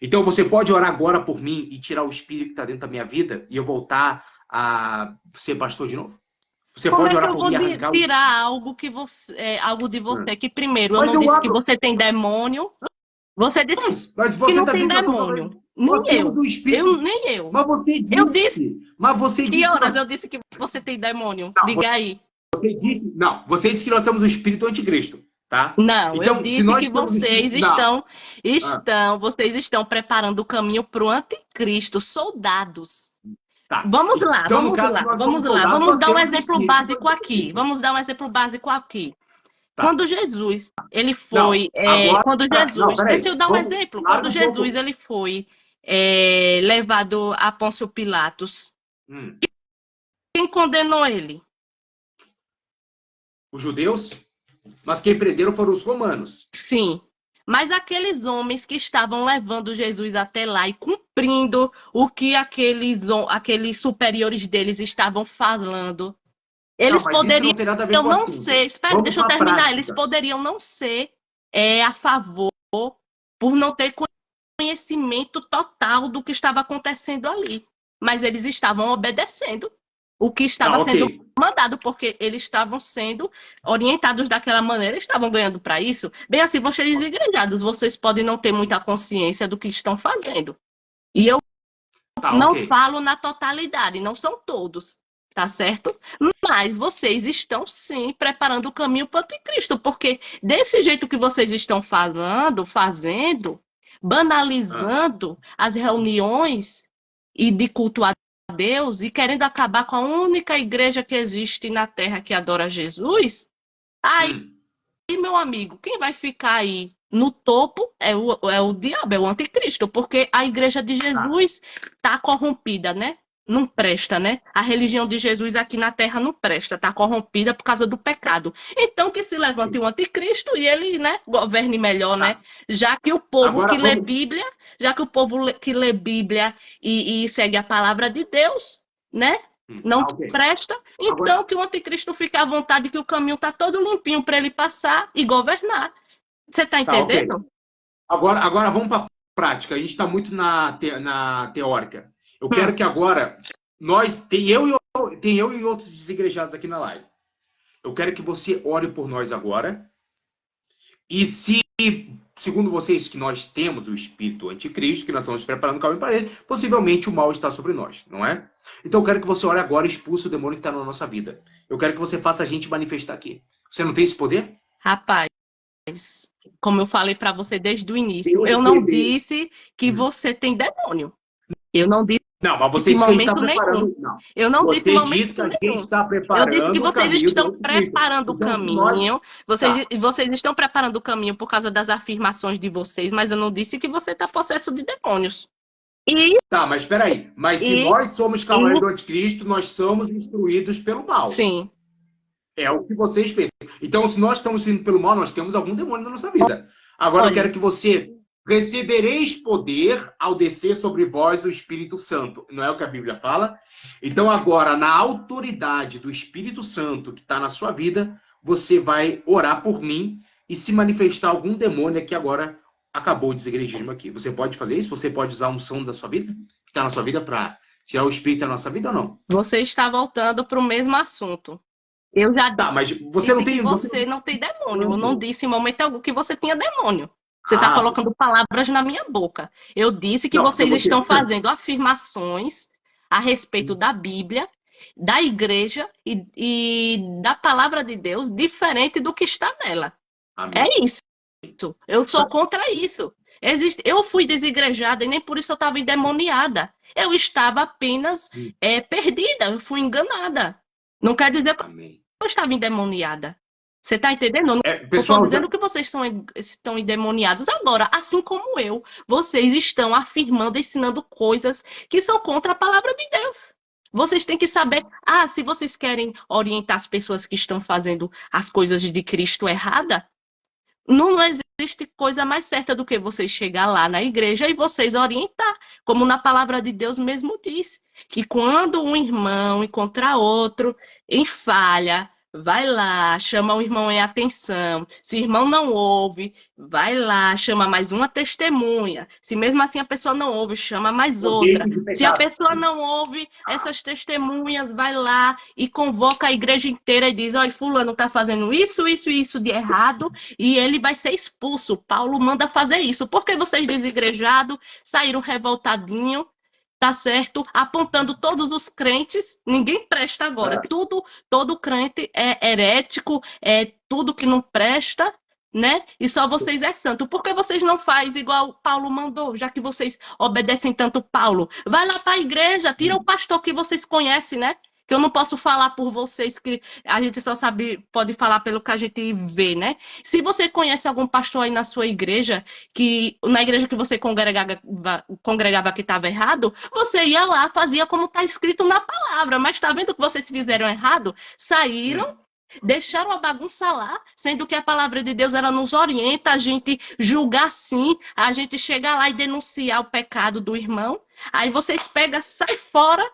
Então você pode orar agora por mim e tirar o espírito que está dentro da minha vida e eu voltar a ser pastor de novo? Você Como pode é que orar eu por vou mim e arrancar o. tirar algo que você, algo de você que primeiro eu Mas não eu disse que abro. você tem demônio, você disse Mas que você não está tem dizendo que nós somos. demônio. Nem Nós temos eu. o Eu espírito. nem eu. Mas você Eu disse disse. Mas você que disse que horas nós. eu disse que você tem demônio. Não, Diga aí. você disse. Não, você disse que nós temos o espírito anticristo, tá? Não, eu Então, se disse que nós temos o espírito. Não. Ah, vocês estão preparando o caminho para o anticristo, soldados. tá. Vamos lá, Então, no vamos caso, se lá, nós vamos somos lá. soldados, Vamos nós dar um temos o exemplo espírito do básico aqui. anticristo. Vamos dar um exemplo básico aqui. Tá. Quando Jesus, ele Não, foi, agora. quando Não, Jesus, peraí. deixa eu dar um Vamos. exemplo. Quando Larga um Jesus, pouco. ele foi levado a Pôncio Pilatos, Hum. quem condenou ele? Os judeus, mas quem prenderam foram os romanos. Sim. Mas aqueles homens que estavam levando Jesus até lá e cumprindo o que aqueles superiores deles estavam falando, Não, eles mas isso poderiam não tem nada a ver com o não assunto. ser, espera, Vamos deixa eu para a terminar, eles prática. poderiam não ser a favor por não ter conhecimento total do que estava acontecendo ali. Mas eles estavam obedecendo o que Tá, estava sendo ok. mandado, porque eles estavam sendo orientados daquela maneira, estavam ganhando para isso. Bem assim, vocês igrejados, vocês podem não ter muita consciência do que estão fazendo. E eu Tá, não ok. falo na totalidade, não são todos, tá certo? Mas vocês estão sim preparando o caminho para o anticristo, porque desse jeito que vocês estão falando, fazendo, Ah, banalizando as reuniões e de culto a Deus e querendo acabar com a única igreja que existe na Terra que adora Jesus, aí, hum, meu amigo, quem vai ficar aí no topo é o diabo, é o anticristo, porque a igreja de tá. Jesus está corrompida, né? Não presta, né? A religião de Jesus aqui na Terra não presta, está corrompida por causa do pecado. Então que se levante Sim. o anticristo e ele, né, governe melhor, né? Tá. Já que o povo que Agora lê vamos. Bíblia, já que o povo que lê Bíblia e segue a palavra de Deus, né? Não Tá, ok. presta, Agora, então que o anticristo fique à vontade, que o caminho está todo limpinho para ele passar e governar. Você está tá, ok. entendendo? Agora vamos para a prática. A gente está muito na teórica. Eu Hum. quero que agora tem eu e outros desigrejados aqui na live. Eu quero que você ore por nós agora. E se, segundo vocês, que nós temos o espírito anticristo, que nós estamos preparando o caminho para ele, possivelmente o mal está sobre nós, não é? Então eu quero que você ore agora e expulse o demônio que está na nossa vida. Eu quero que você faça a gente manifestar aqui. Você não tem esse poder? Rapaz, como eu falei para você desde o início, eu não Perceber. disse que você tem demônio. Eu não disse Não, mas você em disse que a gente está momento nenhum. preparando. Não. Eu não disse em Você momento disse que a gente nenhum. está Eu disse que preparando o vocês caminho do estão anticristo. preparando o Então, se nós. caminho, Tá. vocês estão preparando o caminho por causa das afirmações de vocês, mas eu não disse que você está possesso de demônios. E, Tá, mas espera aí. Mas se e, nós somos cavaleiros do anticristo, nós somos instruídos pelo mal. sim. É o que vocês pensam. Então, se nós estamos indo pelo mal, nós temos algum demônio na nossa vida. Agora eu Olha, quero que você recebereis poder ao descer sobre vós o Espírito Santo. Não é o que a Bíblia fala? Então, agora, na autoridade do Espírito Santo que está na sua vida, você vai orar por mim e se manifestar algum demônio que agora acabou o desigrejismo aqui. Você pode fazer isso? Você pode usar a unção da sua vida, que está na sua vida, para Tirar o espírito da nossa vida ou não? Você está voltando para o mesmo assunto. Eu já Tá, mas você não disse que tem. Você você não tem demônio. Eu não não- disse em momento algum que você tinha demônio. Você está Ah, colocando palavras na minha boca. Eu disse que não, porque vocês você. estão fazendo afirmações a respeito da Bíblia, da igreja e da palavra de Deus diferente do que está nela. É Amém. isso. Eu sou contra isso. Eu fui desigrejada e nem por isso eu estava endemoniada. Eu estava apenas perdida, eu fui enganada. Não quer dizer que Amém. eu estava endemoniada. Você está entendendo? Eu não estou Pessoal, dizendo que vocês estão endemoniados agora, assim como eu. Vocês estão afirmando, ensinando coisas que são contra a palavra de Deus. Vocês têm que saber, se vocês querem orientar as pessoas que estão fazendo as coisas de Cristo errada, não existe coisa mais certa do que vocês chegar lá na igreja e vocês orientar, como na palavra de Deus mesmo diz, que quando um irmão encontrar outro em falha, vai lá, chama o irmão em atenção. Se o irmão não ouve, vai lá, chama mais uma testemunha. Se mesmo assim a pessoa não ouve, chama mais outra. deixe de Se a pecar. pessoa não ouve, essas testemunhas vai lá e convoca a igreja inteira e diz: olha, fulano está fazendo isso, isso e isso de errado e ele vai ser expulso. Paulo manda fazer isso. Porque vocês desigrejados saíram revoltadinho, tá certo? Apontando todos os crentes, ninguém presta agora. Todo crente é herético, é tudo que não presta, né? E só vocês é santo. Por que vocês não fazem igual Paulo mandou, já que vocês obedecem tanto Paulo? Vai lá para a igreja, tira o pastor que vocês conhecem, né? Que eu não posso falar por vocês, que a gente só sabe, pode falar pelo que a gente vê, né? Se você conhece algum pastor aí na sua igreja, que na igreja que você congregava que estava errado, você ia lá, fazia como está escrito na palavra. Mas está vendo que vocês fizeram errado? Saíram, deixaram a bagunça lá, sendo que a palavra de Deus ela nos orienta a gente julgar sim, a gente chegar lá e denunciar o pecado do irmão. Aí vocês pegam, sai fora